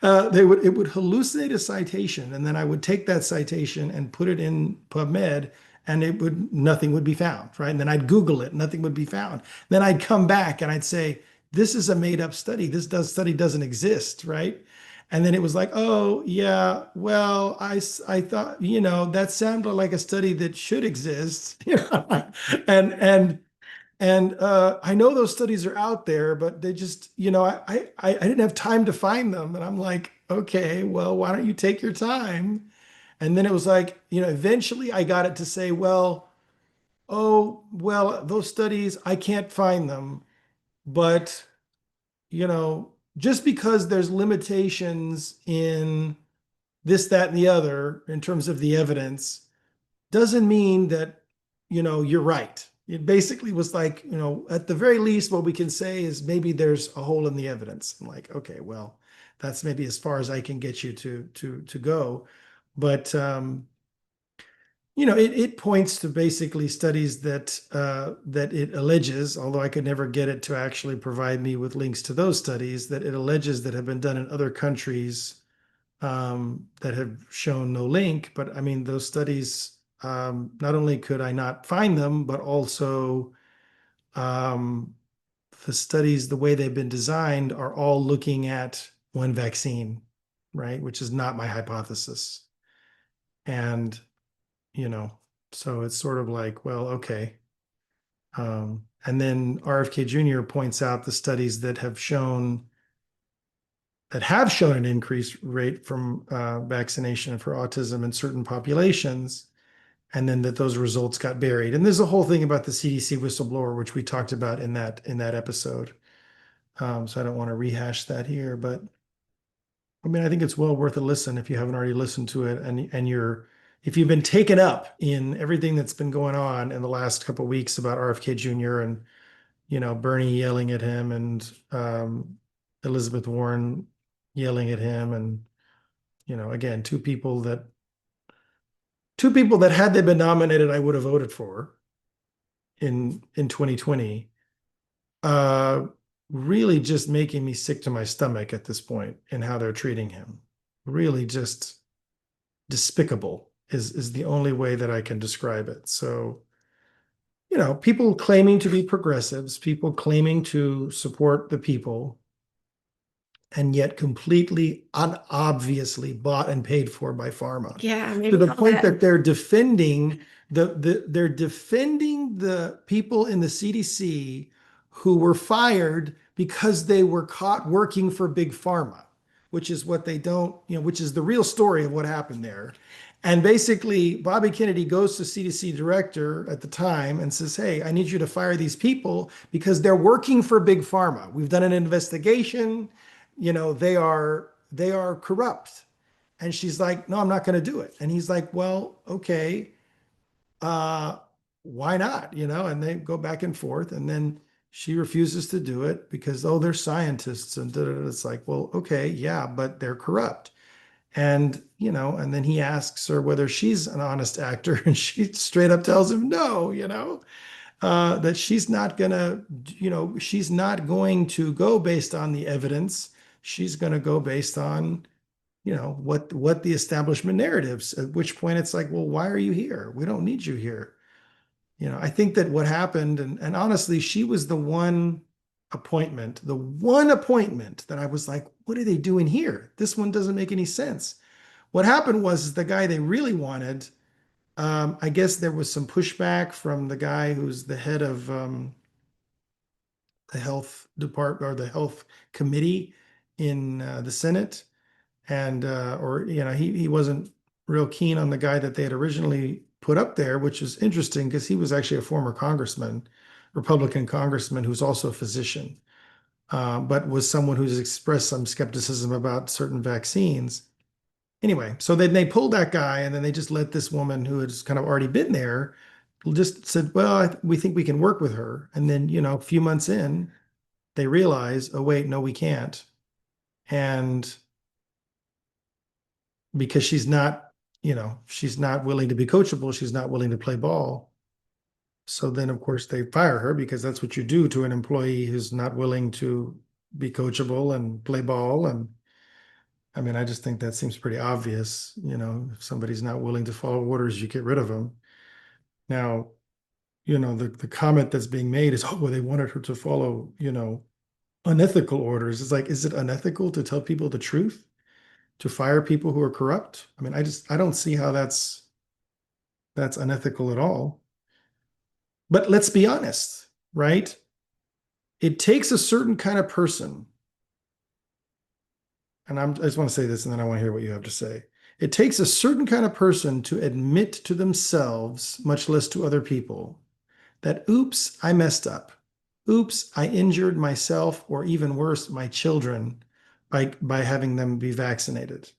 It would hallucinate a citation, and then I would take that citation and put it in PubMed, and nothing would be found, right? And then I'd Google it, nothing would be found. Then I'd come back and I'd say, this is a made up study. Study doesn't exist, right? And then it was like, oh yeah, well, I thought, that sounded like a study that should exist. And I know those studies are out there, but they just, I didn't have time to find them. And I'm like, okay, well, why don't you take your time? And then it was like, eventually I got it to say, well, those studies, I can't find them. But, just because there's limitations in this, that, and the other in terms of the evidence doesn't mean that, you're right. It basically was like, at the very least, what we can say is maybe there's a hole in the evidence. I'm like, okay, well, that's maybe as far as I can get you to go. But it points to basically studies that it alleges, although I could never get it to actually provide me with links to those studies, that it alleges that have been done in other countries, that have shown no link. But I mean, those studies, not only could I not find them, but also the studies, the way they've been designed, are all looking at one vaccine, right? Which is not my hypothesis. And, so it's sort of like, well, okay. And then RFK Jr. points out the studies that have shown an increased rate from vaccination for autism in certain populations, and then that those results got buried. And there's a whole thing about the CDC whistleblower, which we talked about in that episode. So I don't want to rehash that here, but I mean, I think it's well worth a listen if you haven't already listened to it, and if you've been taken up in everything that's been going on in the last couple of weeks about RFK Jr. and Bernie yelling at him, and Elizabeth Warren yelling at him, and again, two people that had they been nominated, I would have voted for in 2020. Really just making me sick to my stomach at this point in how they're treating him. Really just despicable is the only way that I can describe it. So, people claiming to be progressives, people claiming to support the people, and yet completely unobviously bought and paid for by pharma. Yeah, To maybe the all point that that. they're defending the people in the CDC who were fired because they were caught working for big pharma, which is what they don't, which is the real story of what happened there. And basically, Bobby Kennedy goes to CDC director at the time and says, "Hey, I need you to fire these people because they're working for big pharma. We've done an investigation. They are corrupt." And she's like, "No, I'm not going to do it." And he's like, "Well, okay, uh, why not?" And they go back and forth, and then she refuses to do it because, oh, they're scientists, and it's like, well, okay, yeah, but they're corrupt. And and then he asks her whether she's an honest actor, and she straight up tells him no, that she's not going to go based on the evidence. She's going to go based on what the establishment narratives, at which point it's like, well, why are you here? We don't need you here. I think that what happened, and honestly, she was the one appointment that I was like, what are they doing here? This one doesn't make any sense. What happened was the guy they really wanted, I guess there was some pushback from the guy who's the head of the health department or the health committee in the Senate, and or he wasn't real keen on the guy that they had originally put up there, which is interesting because he was actually a former congressman, Republican congressman, who's also a physician, but was someone who's expressed some skepticism about certain vaccines. Anyway, so then they pulled that guy, and then they just let this woman who had kind of already been there, just said, well, we think we can work with her. And then, a few months in, they realize, oh, wait, no, we can't. And because she's not willing to be coachable, she's not willing to play ball. So then, of course, they fire her because that's what you do to an employee who's not willing to be coachable and play ball. And I mean, I just think that seems pretty obvious. If somebody's not willing to follow orders, you get rid of them. Now, the comment that's being made is, oh, well, they wanted her to follow, unethical orders. It's like, is it unethical to tell people the truth? To fire people who are corrupt? I mean, I don't see how that's unethical at all. But let's be honest, right? It takes a certain kind of person, and I just want to say this, and then I want to hear what you have to say. It takes a certain kind of person to admit to themselves, much less to other people, that, oops, I messed up. Oops, I injured myself, or even worse, my children, by having them be vaccinated.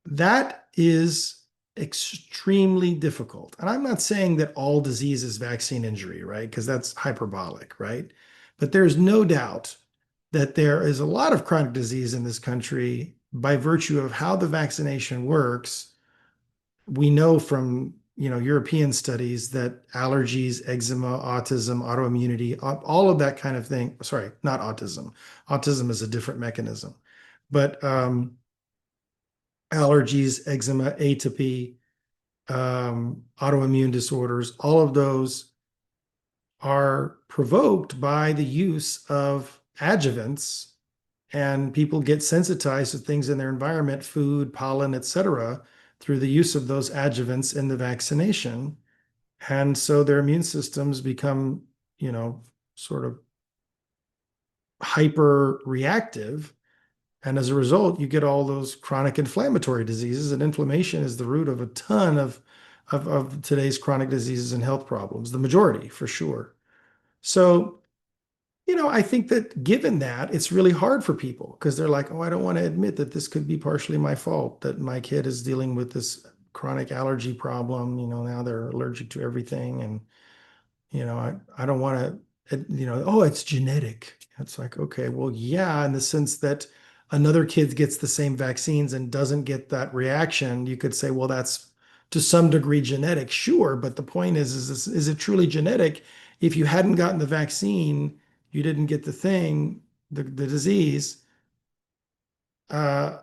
That is extremely difficult. And I'm not saying that all disease is vaccine injury, right? Because that's hyperbolic, right? But there's no doubt that there is a lot of chronic disease in this country by virtue of how the vaccination works. We know from European studies that allergies, eczema, autism, autoimmunity, all of that kind of thing. Sorry, not autism. Autism is a different mechanism, but allergies, eczema, atopy, autoimmune disorders, all of those are provoked by the use of adjuvants and people get sensitized to things in their environment, food, pollen, etc., through the use of those adjuvants in the vaccination. And so their immune systems become, sort of hyper reactive. And as a result, you get all those chronic inflammatory diseases, and inflammation is the root of a ton of today's chronic diseases and health problems, the majority for sure. So, I think that given that, it's really hard for people because they're like, oh, I don't want to admit that this could be partially my fault, that my kid is dealing with this chronic allergy problem. Now they're allergic to everything. And, I don't want to, oh, it's genetic. It's like, okay, well, yeah, in the sense that another kid gets the same vaccines and doesn't get that reaction, you could say, well, that's to some degree genetic, sure. But the point is it truly genetic? If you hadn't gotten the vaccine, you didn't get the thing, the disease, uh,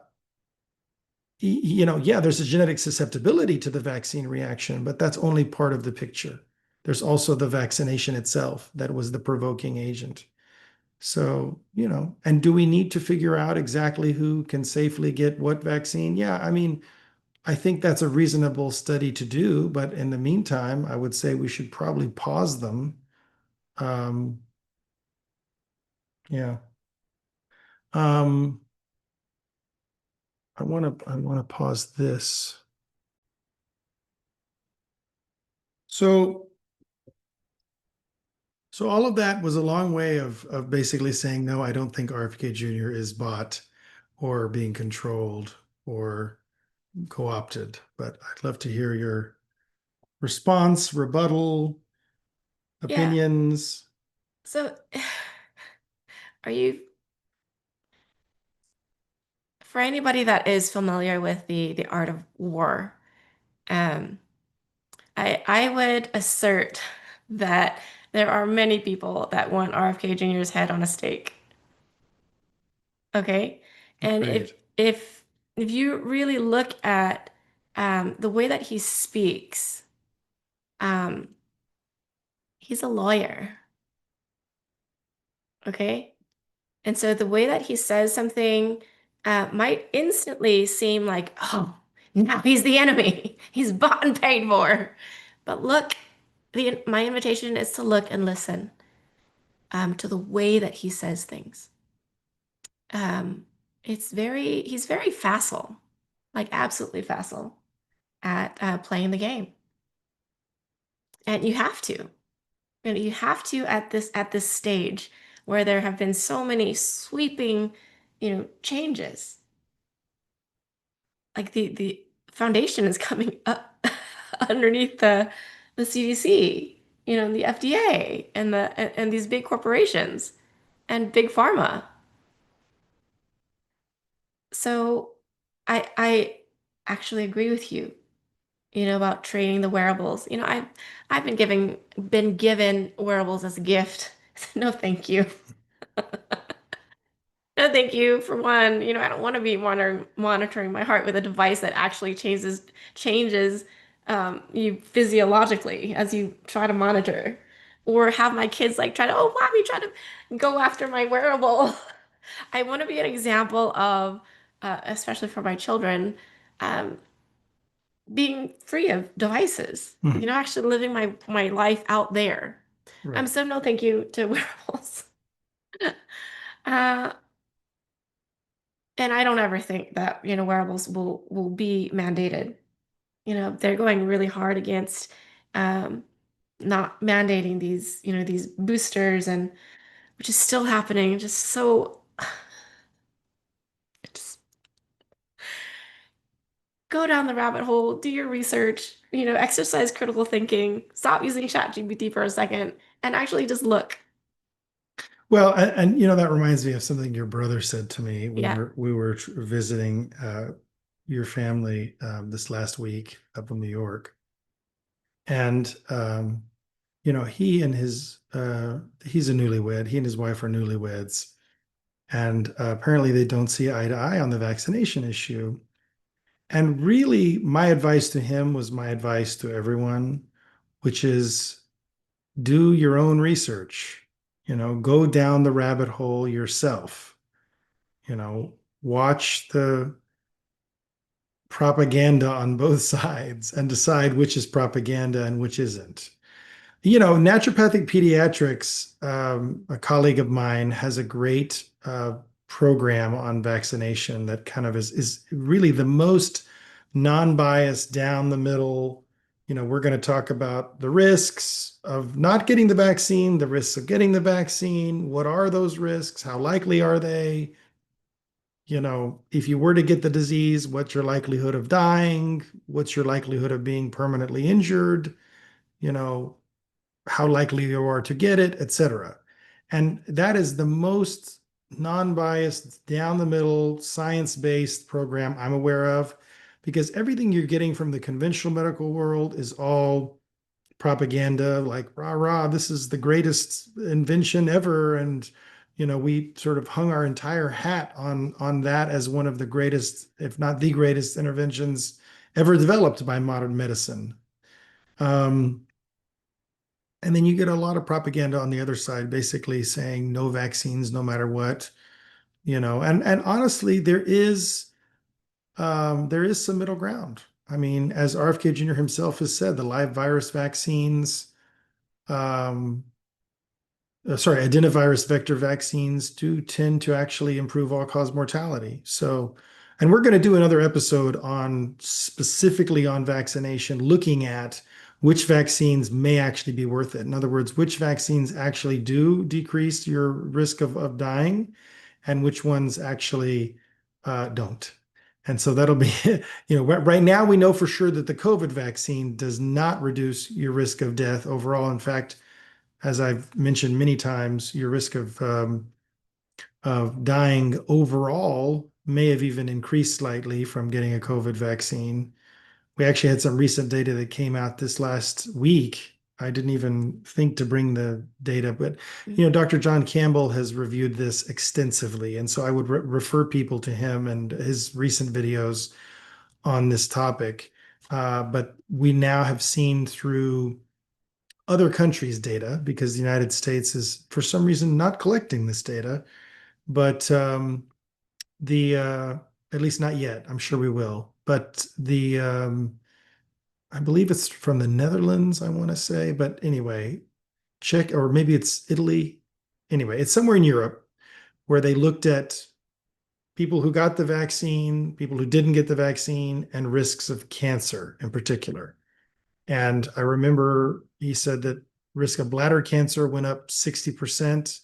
yeah, there's a genetic susceptibility to the vaccine reaction, but that's only part of the picture. There's also the vaccination itself that was the provoking agent. So, and do we need to figure out exactly who can safely get what vaccine? Yeah, I mean, I think that's a reasonable study to do, but in the meantime, I would say we should probably pause them. Um, yeah. Um, I want to pause this. So all of that was a long way of basically saying, no, I don't think RFK Jr. is bought or being controlled or co-opted. But I'd love to hear your response, rebuttal, Yeah. opinions. So, are you, for anybody that is familiar with the art of war, um, I would assert that there are many people that want RFK Jr.'s head on a stake. Okay. And Agreed. if you really look at the way that he speaks, um, he's a lawyer. Okay. And so the way that he says something might instantly seem like, oh, now he's the enemy. He's bought and paid for. But look, my invitation is to look and listen to the way that he says things. Um, he's very facile, like absolutely facile at playing the game. And you have to. You have to at this stage where there have been so many sweeping, changes. Like the foundation is coming up underneath the CDC, the FDA and these big corporations and big pharma. So I actually agree with you, about trading the wearables. I've been given wearables as a gift. No, thank you. No, thank you. For one, I don't want to be monitoring my heart with a device that actually changes you physiologically as you try to monitor, or have my kids like try to, oh, mommy, try to go after my wearable. I want to be an example of, especially for my children, um, being free of devices. Mhm. Actually living my life out there. Right. So no, thank you to wearables. Uh, And I don't ever think that, wearables will be mandated. They're going really hard against um, not mandating these, these boosters, and which is still happening. Just so just go down the rabbit hole, do your research, exercise critical thinking, stop using ChatGPT for a second, and actually just look. Well, and that reminds me of something your brother said to me. We Yeah. were we were visiting your family this last week up in New York, and he and his he's a newlywed. He and his wife are newlyweds, and apparently they don't see eye to eye on the vaccination issue. And really, my advice to him was my advice to everyone, which is do your own research. Go down the rabbit hole yourself. Watch the propaganda on both sides and decide which is propaganda and which isn't. Naturopathic pediatrics, a colleague of mine has a great program on vaccination that kind of is really the most non-biased, down the middle. We're going to talk about the risks of not getting the vaccine, the risks of getting the vaccine. What are those risks? How likely are they? If you were to get the disease, what's your likelihood of dying? What's your likelihood of being permanently injured? You know, how likely you are to get it, etc. And that is the most non-biased, down the middle, science-based program I'm aware of, because everything you're getting from the conventional medical world is all propaganda, like rah rah, this is the greatest invention ever. And we sort of hung our entire hat on that as one of the greatest, if not the greatest interventions ever developed by modern medicine. Um, and then you get a lot of propaganda on the other side, basically saying no vaccines, no matter what, and honestly, there is some middle ground. I mean, as RFK Jr. himself has said, the live virus vaccines, um, adenovirus vector vaccines do tend to actually improve all-cause mortality. So, and we're going to do another episode on specifically on vaccination, looking at which vaccines may actually be worth it. In other words, which vaccines actually do decrease your risk of dying and which ones actually don't. And so that'll be, right now we know for sure that the COVID vaccine does not reduce your risk of death overall. In fact, as I've mentioned many times, your risk of dying overall may have even increased slightly from getting a COVID vaccine. We actually had some recent data that came out this last week. I didn't even think to bring the data, but Dr. John Campbell has reviewed this extensively, and so I would refer people to him and his recent videos on this topic. But we now have seen through other countries' data, because the United States is for some reason not collecting this data, but the at least not yet. I'm sure we will. But the I believe it's from the Netherlands, I want to say, but anyway, check, or maybe it's Italy. Anyway, it's somewhere in Europe where they looked at people who got the vaccine, people who didn't get the vaccine, and risks of cancer in particular. And I remember he said that risk of bladder cancer went up 60%.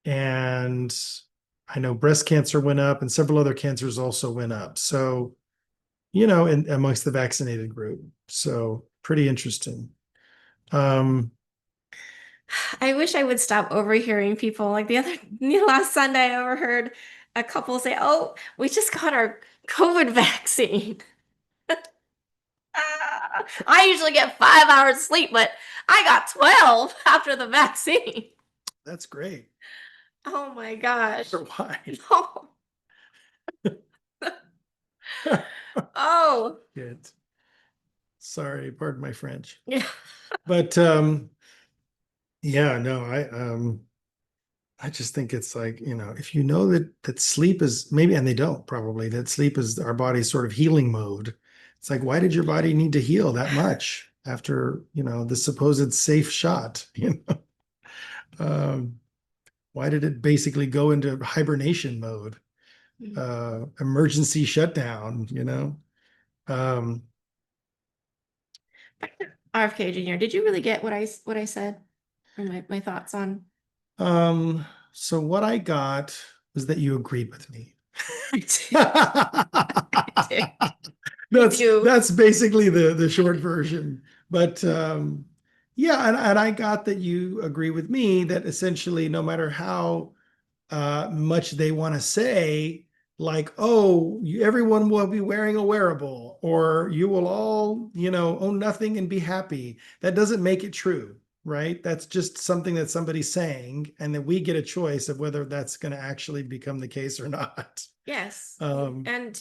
And I know breast cancer went up and several other cancers also went up. So, amongst the vaccinated group. So pretty interesting. I wish I would stop overhearing people. Like last Sunday, I overheard a couple say, "Oh, we just got our COVID vaccine." I usually get 5 hours sleep, but I got 12 after the vaccine. That's great. Oh my gosh. Why? No. Oh. Good. Sorry, pardon my French. Yeah. But yeah, no, I just think it's like, if you know that sleep is maybe, and they don't probably, that sleep is our body's sort of healing mode. It's like, why did your body need to heal that much after, the supposed safe shot? Why did it basically go into hibernation mode? Emergency shutdown, Um, RFK Jr., did you really get what I said? Or my thoughts on so what I got was that you agreed with me. I That's do. that's basically the short version. But yeah, and I got that you agree with me that essentially no matter how much they want to say, like, oh, everyone will be wearing a wearable, or you will all, own nothing and be happy. That doesn't make it true, right? That's just something that somebody's saying, and then we get a choice of whether that's going to actually become the case or not. Yes. Um, And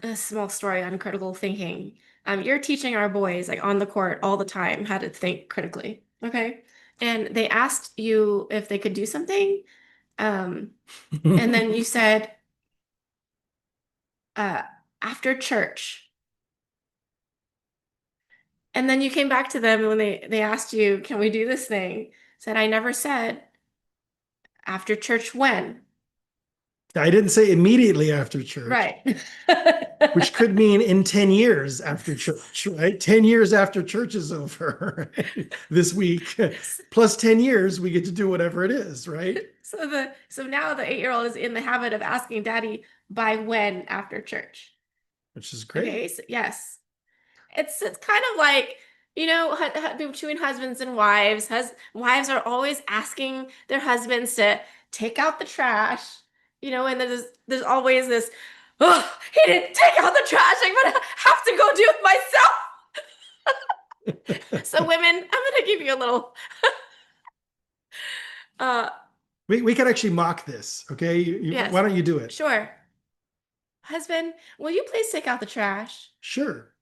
a small story on critical thinking. You're teaching our boys like on the court all the time how to think critically. Okay. and they asked you if they could do something. And then you said, after church. And then you came back to them when they asked you, can we do this thing? Said, I never said after church when. I didn't say immediately after church, Right. which could mean in 10 years after church, right? 10 years after church is over, right? This week, plus 10 years, we get to do whatever it is, right? So now the 8-year-old is in the habit of asking daddy by when after church. Which is great. Okay, so yes. It's kind of like, between husbands and wives. Wives are always asking their husbands to take out the trash, and there's always this, oh, he didn't take out the trash. I'm gonna have to go do it myself. So women, I'm gonna give you a little we can actually mock this, okay? Yes. Why don't you do it? Sure. Husband, will you please take out the trash? Sure.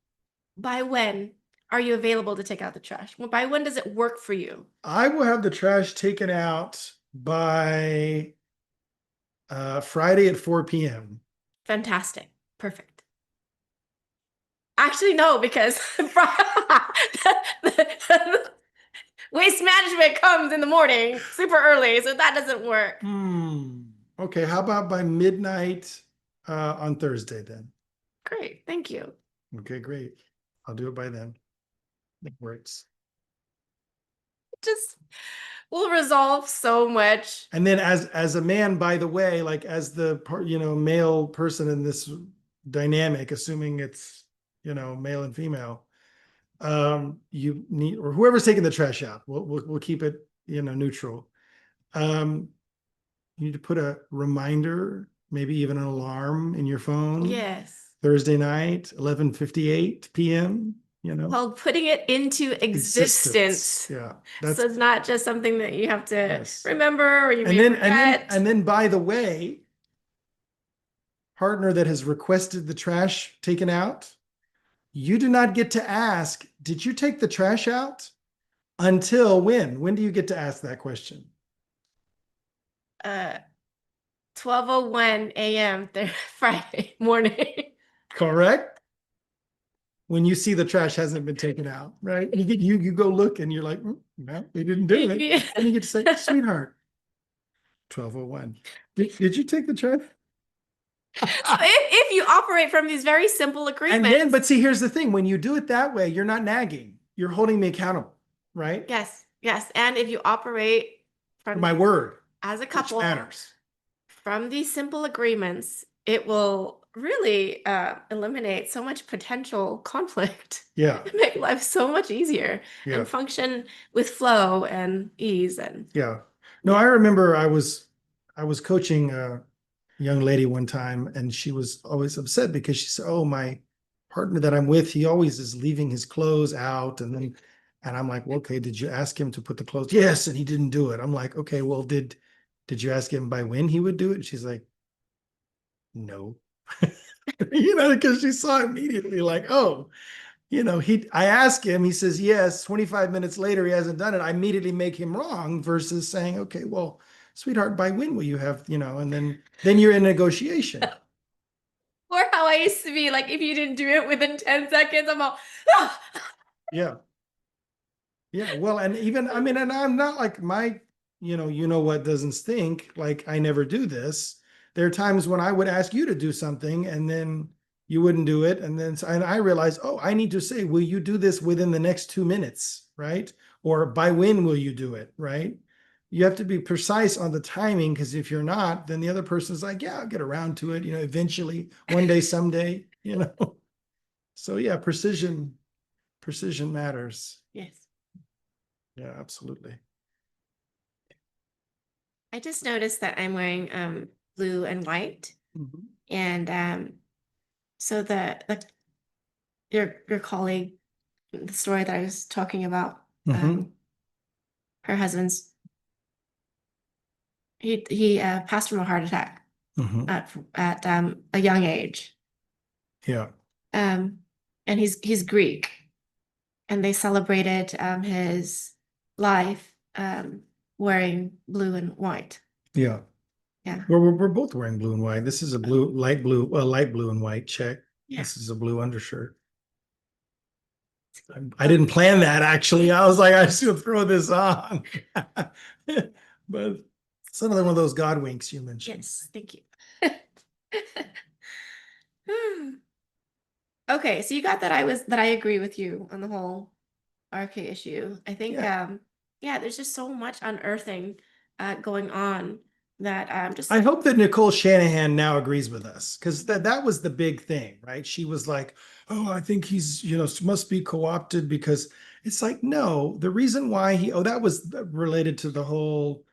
By when are you available to take out the trash? Well, by when does it work for you? I will have the trash taken out by Friday at 4 p.m. Fantastic. Perfect. Actually, no, because waste management comes in the morning super early, so that doesn't work. Okay, how about by midnight on Thursday then? Great, thank you. Okay, great. I'll do it by then. It works. Just will resolve so much. And then as a man, by the way, like as the male person in this dynamic, assuming it's male and female, you need, or whoever's taking the trash out, we'll keep it neutral. You need to put a reminder, maybe even an alarm in your phone. Yes. Thursday night, 11:58 p.m. Well, putting it into existence. Yeah. So it's not just something that you have to remember or you may forget. And then, by the way, partner that has requested the trash taken out, you do not get to ask, did you take the trash out? Until when? When do you get to ask that question? 12:01 a.m. Friday morning. Correct. When you see the trash hasn't been taken out, right? You go look and you're like, no, they didn't do it. Yeah. And you get to say, sweetheart, 12:01. Did you take the trash? If you operate from these very simple agreements. But see, here's the thing. When you do it that way, you're not nagging. You're holding me accountable, right? Yes. And if you operate from my word as a couple, which matters. From these simple agreements, it will really eliminate so much potential conflict. Yeah. Make life so much easier and function with flow and ease. No, I remember I was coaching a young lady one time, and she was always upset because she said, oh, my partner that I'm with, he always is leaving his clothes out. And I'm like, well, okay, did you ask him to put the clothes? Yes. And he didn't do it. I'm like, okay, well, did you ask him by when he would do it? And she's like, no. Because she saw immediately like, oh, I asked him, he says, yes, 25 minutes later, he hasn't done it. I immediately make him wrong versus saying, okay, well, sweetheart, by when will you have, and then you're in negotiation. Or how I used to be like, if you didn't do it within 10 seconds, I'm all, ah! Yeah. Well, and even, and I'm not like my, what doesn't stink. Like I never do this. There are times when I would ask you to do something and then you wouldn't do it. And I realized, oh, I need to say, will you do this within the next 2 minutes? Right. Or by when will you do it? Right. You have to be precise on the timing, because if you're not, then the other person's like, yeah, I'll get around to it, eventually, one day, someday, So yeah, precision matters. Yes. Yeah, absolutely. I just noticed that I'm wearing blue and white. Mm-hmm. And so your colleague, the story that I was talking about, her husband's, he passed from a heart attack at a young age. Yeah. And he's Greek, and they celebrated his life wearing blue and white. Yeah. Yeah. We're both wearing blue and white. This is a light blue and white check. Yeah. This is a blue undershirt. I didn't plan that actually. I was like, I should throw this on. But it's another one of those God winks you mentioned. Yes, thank you. Okay, so you got that I agree with you on the whole RFK issue. I think yeah, there's just so much unearthing going on that just I hope that Nicole Shanahan now agrees with us, because that was the big thing, right? She was like, oh, I think he's, must be co-opted, because it's like, no, the reason why that was related to the whole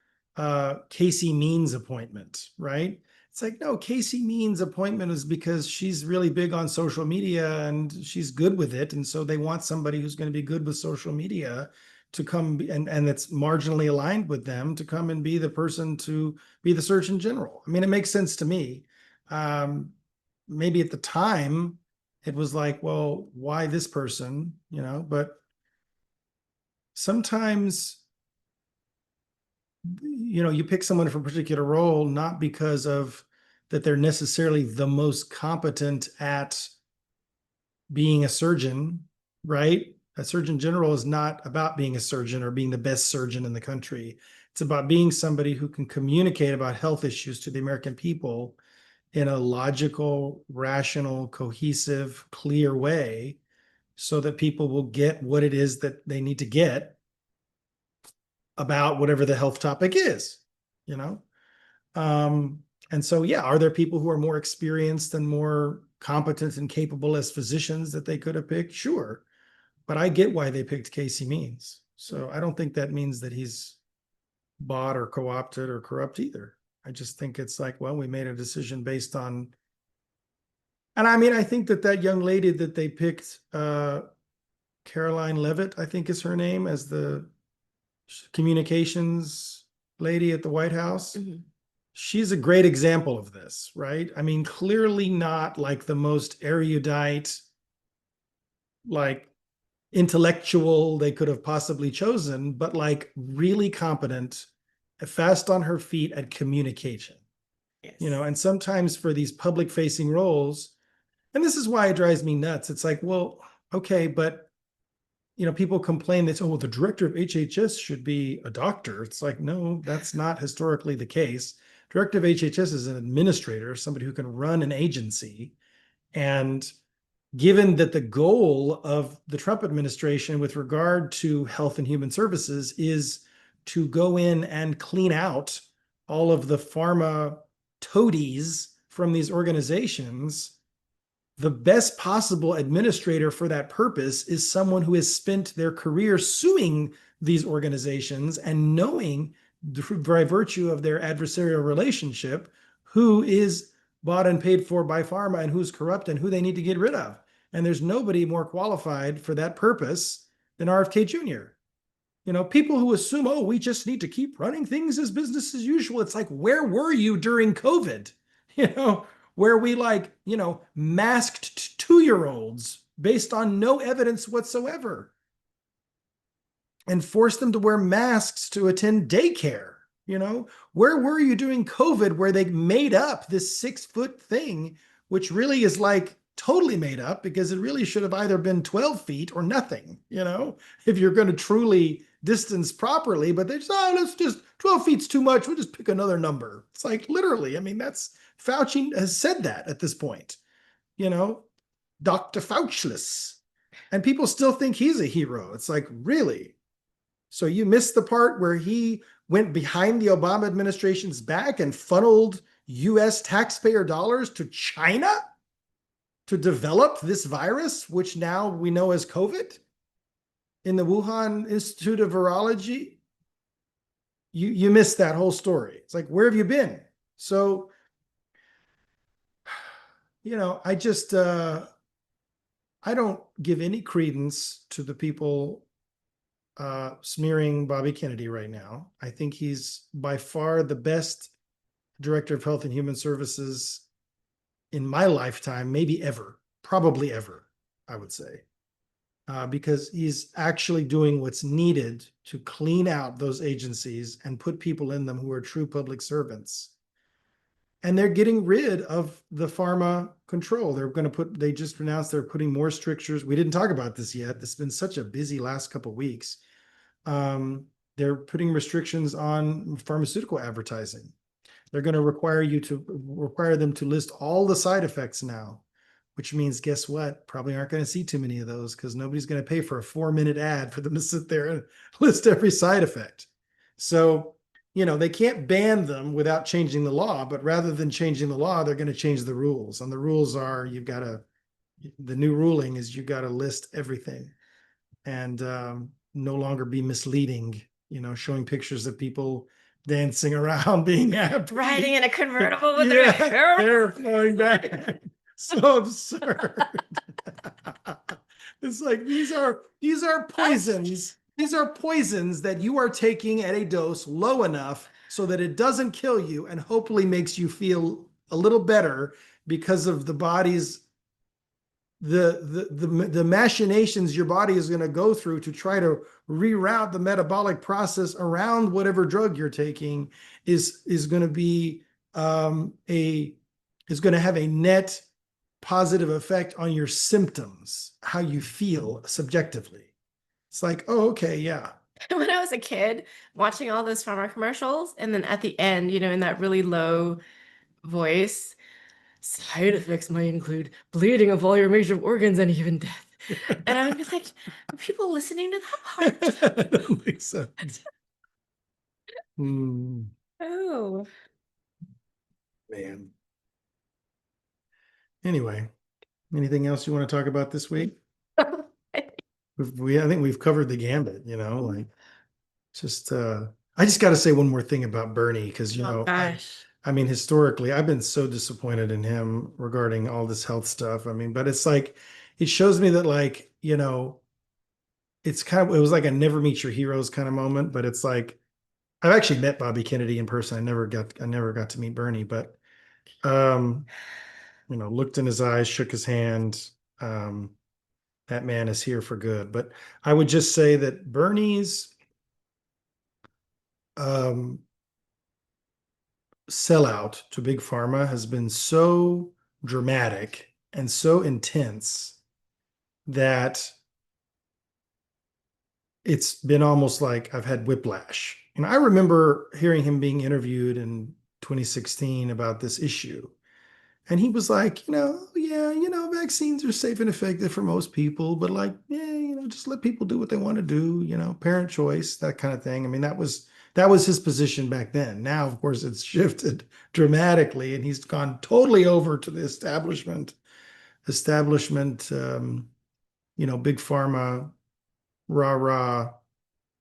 Casey Means appointment, right? It's like, no, Casey Means appointment is because she's really big on social media and she's good with it. And so they want somebody who's going to be good with social media to come and that's marginally aligned with them to come and be the person to be the Surgeon General. I mean, it makes sense to me. Maybe at the time it was like, well, why this person, but sometimes, you pick someone for a particular role, not because of that they're necessarily the most competent at being a surgeon, right? A surgeon general is not about being a surgeon or being the best surgeon in the country. It's about being somebody who can communicate about health issues to the American people in a logical, rational, cohesive, clear way so that people will get what it is that they need to get about whatever the health topic is, you know? And so, yeah, are there people who are more experienced and more competent and capable as physicians that they could have picked? Sure. But I get why they picked Casey Means. So I don't think that means that he's bought or co-opted or corrupt either. I just think it's like, well, we made a decision based on, and I mean, I think that young lady that they picked, Caroline Levitt, I think is her name, as the communications lady at the White House. Mhm. She's a great example of this, right? I mean, clearly not like the most erudite, like intellectual they could have possibly chosen, but like really competent, fast on her feet at communication. Yes. And sometimes for these public facing roles, and this is why it drives me nuts. It's like, well, okay, but people complain that, oh, well, the director of HHS should be a doctor. It's like, no, that's not historically the case. Director of HHS is an administrator, somebody who can run an agency. And given that the goal of the Trump administration with regard to health and human services is to go in and clean out all of the pharma toadies from these organizations, the best possible administrator for that purpose is someone who has spent their career suing these organizations and knowing, by virtue of their adversarial relationship, who is bought and paid for by pharma and who's corrupt and who they need to get rid of. And there's nobody more qualified for that purpose than RFK Jr. People who assume, oh, we just need to keep running things as business as usual. It's like, where were you during COVID? Where we masked 2-year-olds based on no evidence whatsoever and forced them to wear masks to attend daycare. Where were you during COVID where they made up this 6-foot thing, which really is like totally made up because it really should have either been 12 feet or nothing, if you're going to truly distance properly, but they just, let's just 12 feet's too much. We'll just pick another number. It's like literally, I mean, Fauci has said that at this point, Dr. Fauchless, and people still think he's a hero. It's like, really? So you missed the part where he went behind the Obama administration's back and funneled US taxpayer dollars to China to develop this virus, which now we know as COVID in the Wuhan Institute of Virology. You missed that whole story. It's like, where have you been? So, I just, I don't give any credence to the people smearing Bobby Kennedy right now. I think he's by far the best director of health and human services in my lifetime, maybe ever, probably ever, I would say. because he's actually doing what's needed to clean out those agencies and put people in them who are true public servants. And they're getting rid of the pharma control. They just announced they're putting more strictures. We didn't talk about this yet. It's been such a busy last couple of weeks. They're putting restrictions on pharmaceutical advertising. They're going to require them to list all the side effects now, which means guess what? Probably aren't going to see too many of those because nobody's going to pay for a 4-minute ad for them to sit there and list every side effect. So, they can't ban them without changing the law, but rather than changing the law, they're going to change the rules. And the rules are the new ruling is you've got to list everything and no longer be misleading, showing pictures of people dancing around being happy. Riding in a convertible with Yeah, their hair. hair flowing back. So absurd. It's like these are poisons. These are poisons that you are taking at a dose low enough so that it doesn't kill you and hopefully makes you feel a little better because of the body's the machinations your body is going to go through to try to reroute the metabolic process around whatever drug you're taking is going to be is going to have a net positive effect on your symptoms, how you feel subjectively. It's like, oh, okay, yeah. When I was a kid, watching all those pharma commercials, and then at the end, in that really low voice, side effects might include bleeding of all your major organs and even death. And I would be like, are people listening to that part? I don't think so. Oh, Man. Anyway, anything else you want to talk about this week? I think we've covered the gambit, like just I just got to say one more thing about Bernie because oh gosh. I mean historically I've been so disappointed in him regarding all this health stuff. I mean, but it's like it shows me that like, it was like a never meet your heroes kind of moment, but it's like I've actually met Bobby Kennedy in person. I never got to meet Bernie, but looked in his eyes, shook his hand. That man is here for good. But I would just say that Bernie's sellout to Big Pharma has been so dramatic and so intense that it's been almost like I've had whiplash. And I remember hearing him being interviewed in 2016 about this issue. And he was like, yeah, vaccines are safe and effective for most people, but like, yeah, just let people do what they want to do, parent choice, that kind of thing. I mean, that was his position back then. Now, of course, it's shifted dramatically and he's gone totally over to the establishment, big pharma, rah, rah,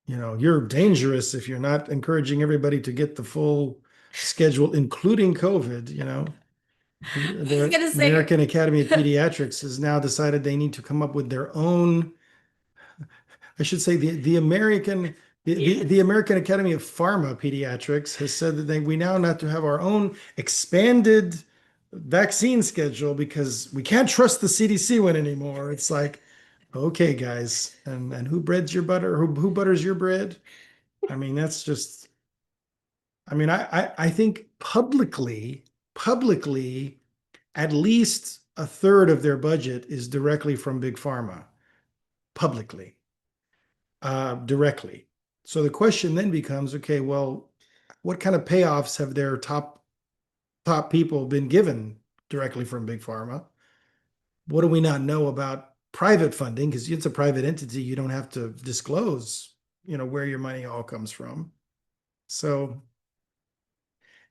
you're dangerous if you're not encouraging everybody to get the full schedule, including COVID, The American Academy of Pediatrics has now decided they need to come up with their own, I should say the American Academy of Pharma Pediatrics has said that we now have to have our own expanded vaccine schedule because we can't trust the CDC one anymore. It's like, okay, guys, and who breads your butter? Who butters your bread? I mean, that's just, I mean, I think publicly, at least a third of their budget is directly from Big Pharma, publicly, directly. So the question then becomes, okay, well, what kind of payoffs have their top people been given directly from Big Pharma? What do we not know about private funding? Because it's a private entity, you don't have to disclose, where your money all comes from. So,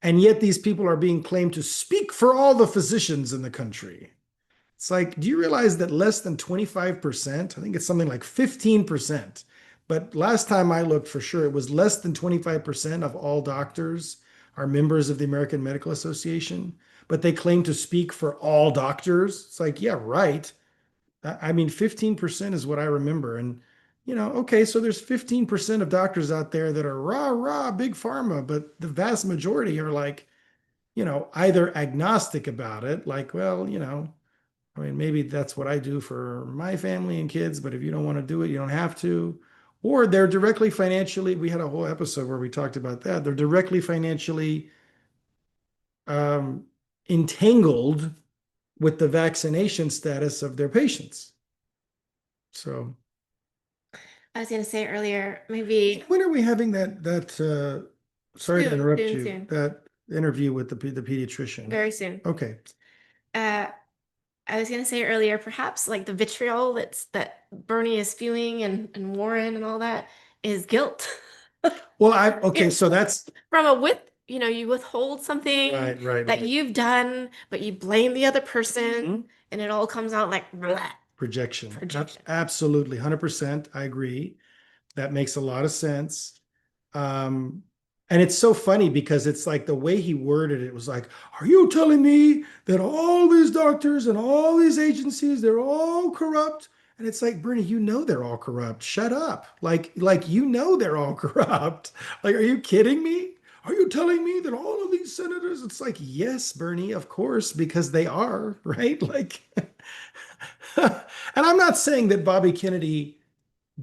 and yet these people are being claimed to speak for all the physicians in the country. It's like, do you realize that less than 25%, I think it's something like 15%, but last time I looked for sure, it was less than 25% of all doctors are members of the American Medical Association, but they claim to speak for all doctors. It's like, yeah, right. I mean, 15% is what I remember. And, okay, so there's 15% of doctors out there that are rah, rah, big pharma, but the vast majority are like, either agnostic about it, like, well, I mean, maybe that's what I do for my family and kids, but if you don't want to do it, you don't have to. Or they're directly financially, we had a whole episode where we talked about that. They're directly financially um, entangled with the vaccination status of their patients. So I was going to say earlier, maybe when are we having sorry to soon, interrupt soon, you, soon, that interview with the pediatrician? very soon. Okay. Uh, I was going to say earlier, perhaps like the vitriol that Bernie is spewing and Warren and all that is guilt. Well, okay, Yeah. so that's From a you withhold something that right. you've done, but you blame the other person, Mhm. and it all comes out like blah, Projection. projection. Absolutely, 100%. I agree. That makes a lot of sense. Um, and it's so funny because it's like the way he worded it was like, are you telling me that all these doctors and all these agencies, they're all corrupt? And it's like, Bernie, you know they're all corrupt. Shut up. Like you know they're all corrupt. Like, are you kidding me? Are you telling me that all of these senators? It's like, yes, Bernie, of course, because they are, right? Like, and I'm not saying that Bobby Kennedy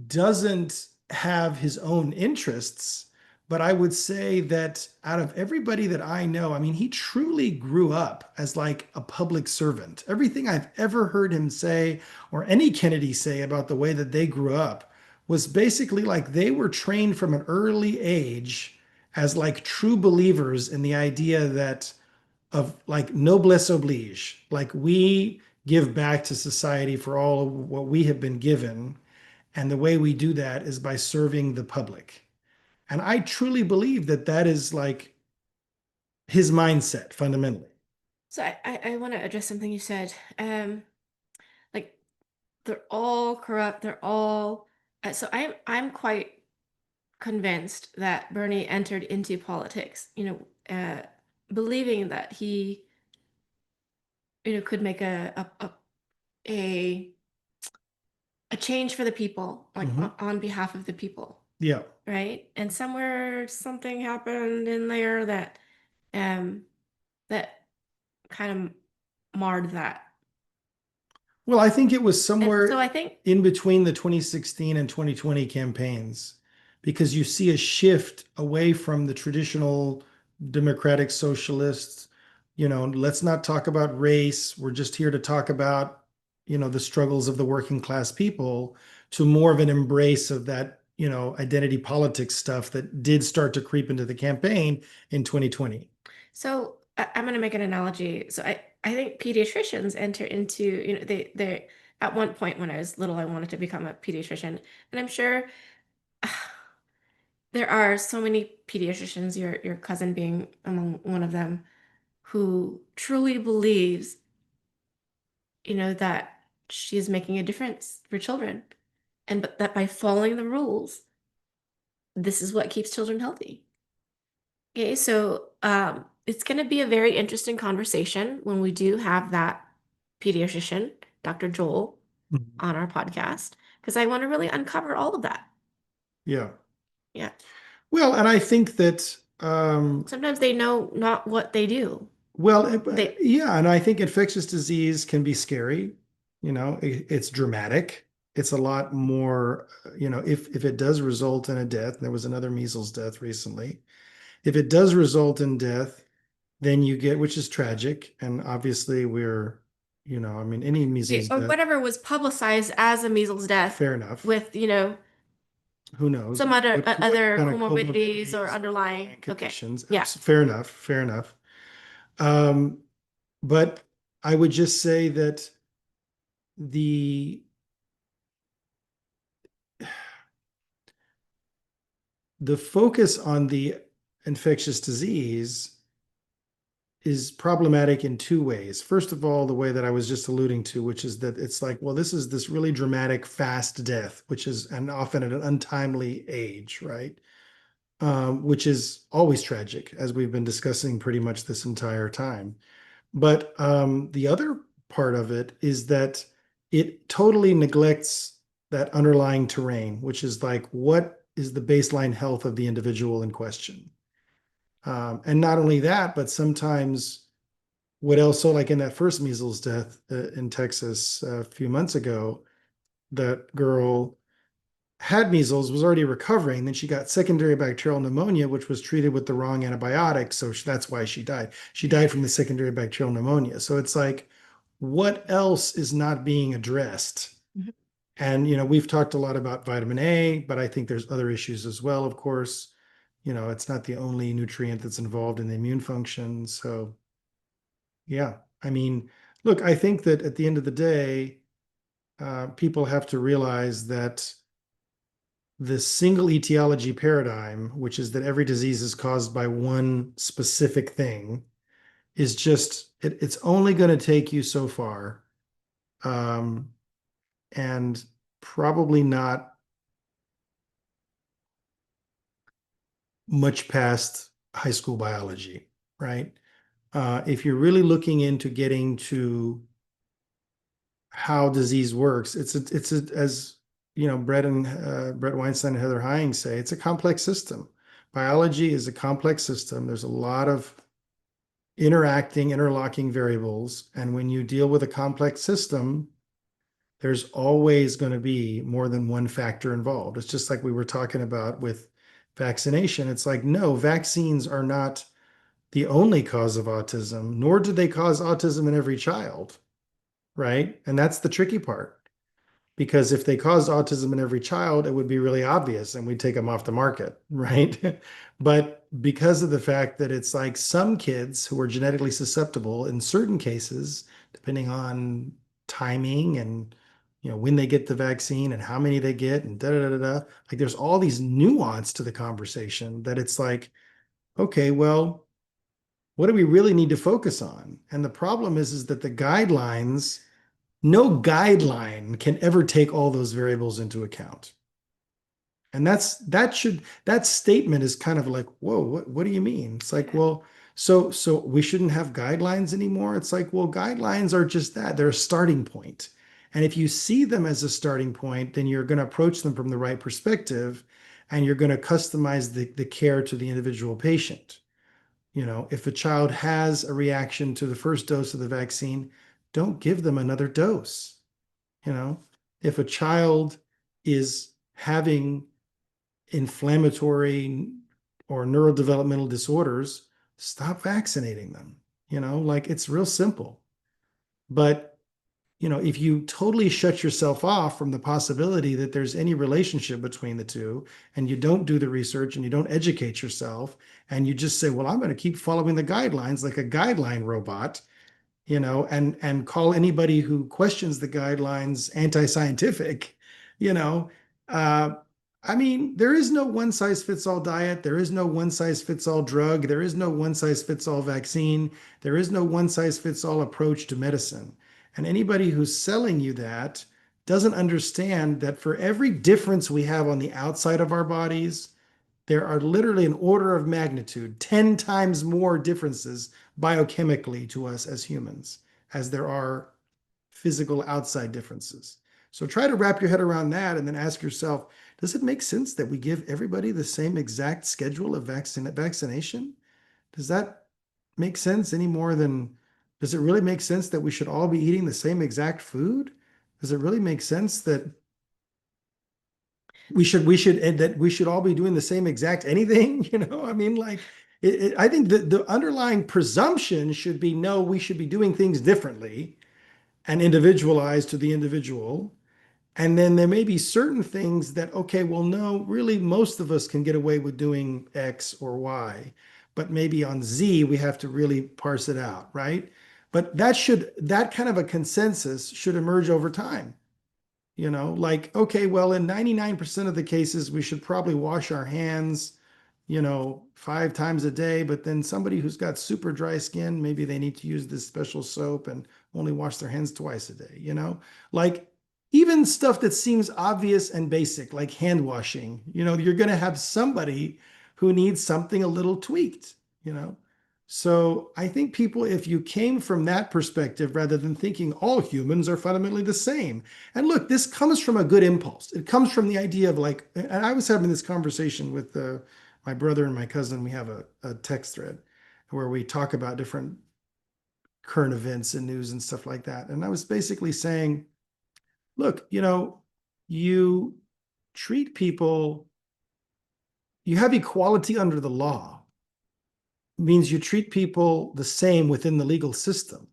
doesn't have his own interests, but I would say that out of everybody that I know, I mean, he truly grew up as like a public servant. Everything I've ever heard him say or any Kennedy say about the way that they grew up was basically like they were trained from an early age as like true believers in the idea that of like noblesse oblige, like we give back to society for all of what we have been given, and the way we do that is by serving the public. And I truly believe that that is like his mindset fundamentally. So I want to address something you said. Like they're all corrupt. They're all. So I'm quite convinced that Bernie entered into politics, believing that he, could make a a change for the people, like Mhm. on behalf of the people, Yeah. right? And somewhere something happened in there um that kind of marred that. Well, I think it was And so somewhere I think in between the 2016 and 2020 campaigns because you see a shift away from the traditional democratic socialists. Let's not talk about race. We're just here to talk about, the struggles of the working class people, to more of an embrace of that, identity politics stuff that did start to creep into the campaign in 2020. so. I'm going to make an analogy. So I think pediatricians enter into, they at one point when I was little, I wanted to become a pediatrician, and I'm sure there are so many pediatricians, your cousin being among one of them, who truly believes, that she is making a difference for children, and but that by following the rules, this is what keeps children healthy. Okay, so it's going to be a very interesting conversation when we do have that pediatrician, Dr. Joel, Mhm. on our podcast, because I want to really uncover all of that. Yeah. Yeah. Well, and I think that Sometimes they know not what they do. well, They yeah, and I think infectious disease can be scary. It's dramatic. It's a lot more, if it does result in a death, there was another measles death recently. If it does result in death, then you get, which is tragic. And obviously I mean, any measles or death, whatever was publicized as a measles death fair enough. with, Who knows some other what other kind of comorbidities or comorbidities underlying. and Okay. conditions. Yeah. Fair enough. Fair enough. Um, but I would just say that the the focus on the infectious disease is problematic in two ways. First of all, the way that I was just alluding to, which is that it's like, well, this is this really dramatic, fast death, which is and often at an untimely age, right? Which is always tragic, as we've been discussing pretty much this entire time. But the other part of it is that it totally neglects that underlying terrain, which is like, what is the baseline health of the individual in question? And not only that, but sometimes what else? So like in that first measles death in Texas a few months ago, that girl had measles, was already recovering. Then she got secondary bacterial pneumonia, which was treated with the wrong antibiotic. So that's why she died. She died from the secondary bacterial pneumonia. So it's like, what else is not being addressed? Mhm. And, we've talked a lot about vitamin A, but I think there's other issues as well, of course. It's not the only nutrient that's involved in the immune function. So, yeah, I mean, look, I think that at the end of the day, people have to realize that the single etiology paradigm, which is that every disease is caused by one specific thing, is just it's only going to take you so far, um, and probably not much past high school biology, right? If you're really looking into getting to how disease works, as Brett Weinstein and Heather Heying say, it's a complex system. Biology is a complex system. There's a lot of interlocking variables. And when you deal with a complex system, there's always going to be more than one factor involved. It's just like we were talking about with vaccination. It's like, no, vaccines are not the only cause of autism, nor do they cause autism in every child, right? And that's the tricky part. Because if they caused autism in every child, it would be really obvious and we'd take them off the market, right? But because of the fact that it's like some kids who are genetically susceptible in certain cases, depending on timing and when they get the vaccine and how many they get and da da da da, like there's all these nuance to the conversation that it's like, okay, well, what do we really need to focus on? And the problem is that the guidelines, no guideline can ever take all those variables into account. And that statement is kind of like, whoa, what do you mean? It's like, well, so we shouldn't have guidelines anymore. It's like, well, guidelines are just that. They're a starting point. And if you see them as a starting point, then you're going to approach them from the right perspective and you're going to customize the care to the individual patient. If a child has a reaction to the first dose of the vaccine, don't give them another dose. You know, if a child is having inflammatory or neurodevelopmental disorders, stop vaccinating them. Like it's real simple. But, if you totally shut yourself off from the possibility that there's any relationship between the two, and you don't do the research and you don't educate yourself, and you just say, well, I'm going to keep following the guidelines like a guideline robot, and call anybody who questions the guidelines anti-scientific, you know, uh, I mean, there is no one size fits all diet. There is no one size fits all drug. There is no one size fits all vaccine. There is no one size fits all approach to medicine. And anybody who's selling you that doesn't understand that for every difference we have on the outside of our bodies, there are literally an order of magnitude, 10 times more differences biochemically to us as humans as there are physical outside differences. So try to wrap your head around that and then ask yourself, does it make sense that we give everybody the same exact schedule of vaccination? Does that make sense any more than, does it really make sense that we should all be eating the same exact food? Does it really make sense that we should all be doing the same exact anything? I mean, like I think that the underlying presumption should be, no, we should be doing things differently and individualized to the individual. And then there may be certain things that, okay, well, no, really, most of us can get away with doing X or Y, but maybe on Z, we have to really parse it out, right? But that kind of a consensus should emerge over time. Like, okay, well, in 99% of the cases, we should probably wash our hands, 5 times a day. But then somebody who's got super dry skin, maybe they need to use this special soap and only wash their hands twice a day, Like even stuff that seems obvious and basic, like hand washing, you're going to have somebody who needs something a little tweaked, you know? So I think people, if you came from that perspective, rather than thinking all humans are fundamentally the same, and look, this comes from a good impulse. It comes from the idea of like, and I was having this conversation with my brother and my cousin. We have a text thread where we talk about different current events and news and stuff like that. And I was basically saying, look, you treat people, you have equality under the law. It means you treat people the same within the legal system.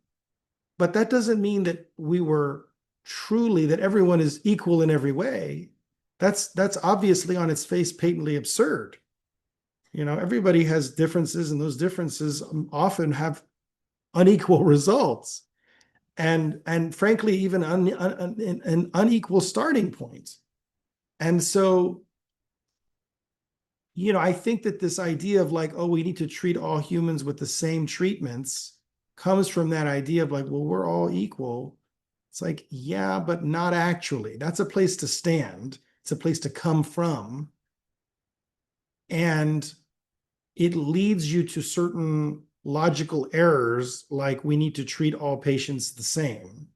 But that doesn't mean that that everyone is equal in every way. That's obviously on its face patently absurd. Everybody has differences, and those differences often have unequal results, and frankly, even an unequal starting point. And so, I think that this idea of like, oh, we need to treat all humans with the same treatments comes from that idea of like, well, we're all equal. It's like, yeah, but not actually. That's a place to stand. It's a place to come from. And it leads you to certain logical errors, like we need to treat all patients the same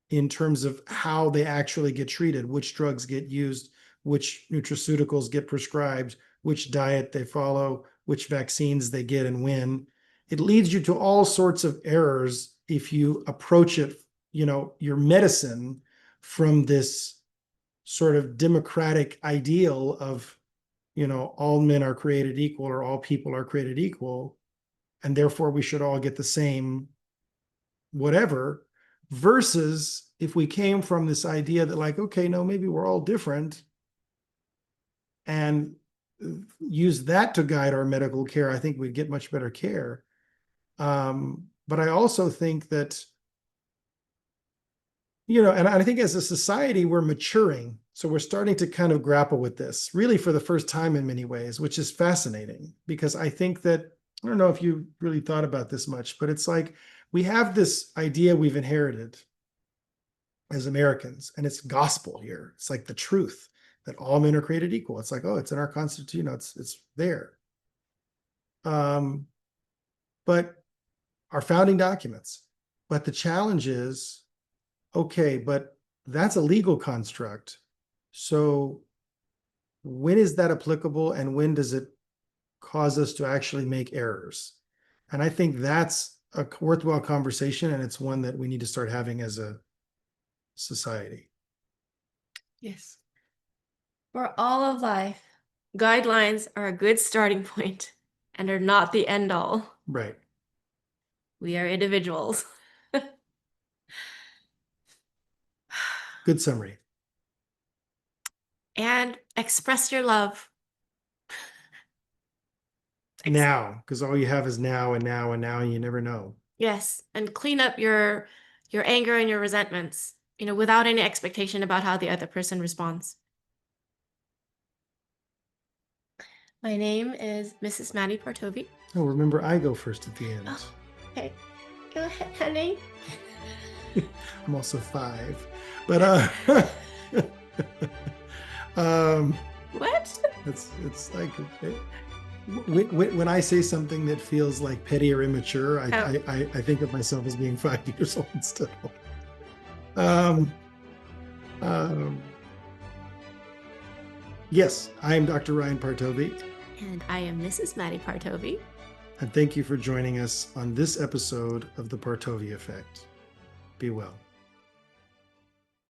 in terms of how they actually get treated, which drugs get used, which nutraceuticals get prescribed, which diet they follow, which vaccines they get and when. It leads you to all sorts of errors if you approach it, your medicine from this sort of democratic ideal of, all men are created equal or all people are created equal, and therefore we should all get the same whatever, versus if we came from this idea that like, okay, no, maybe we're all different, and use that to guide our medical care, I think we'd get much better care. But I also think that, and I think as a society, we're maturing. So we're starting to kind of grapple with this really for the first time in many ways, which is fascinating, because I think that, I don't know if you really thought about this much, but it's like we have this idea we've inherited as Americans, and it's gospel here. It's like the truth that all men are created equal. It's like, oh, it's in our Constitution, it's there. But our founding documents. But the challenge is, okay, but that's a legal construct. So when is that applicable, and when does it cause us to actually make errors? And I think that's a worthwhile conversation, and it's one that we need to start having as a society. Yes. For all of life, guidelines are a good starting point and are not the end all. Right. We are individuals. Good summary. And express your love. Now, because all you have is now and now and now, and you never know. Yes, and clean up your anger and your resentments, without any expectation about how the other person responds. My name is Mrs. Madi Partovi. Oh, remember, I go first at the end. Oh, okay, go ahead, honey. I'm also 5, but What? it's like when I say something that feels like petty or immature, I think of myself as being 5 years old still. Yes, I am Dr. Ryan Partovi. And I am Mrs. Madi Partovi. And thank you for joining us on this episode of the Partovi Effect. Be well.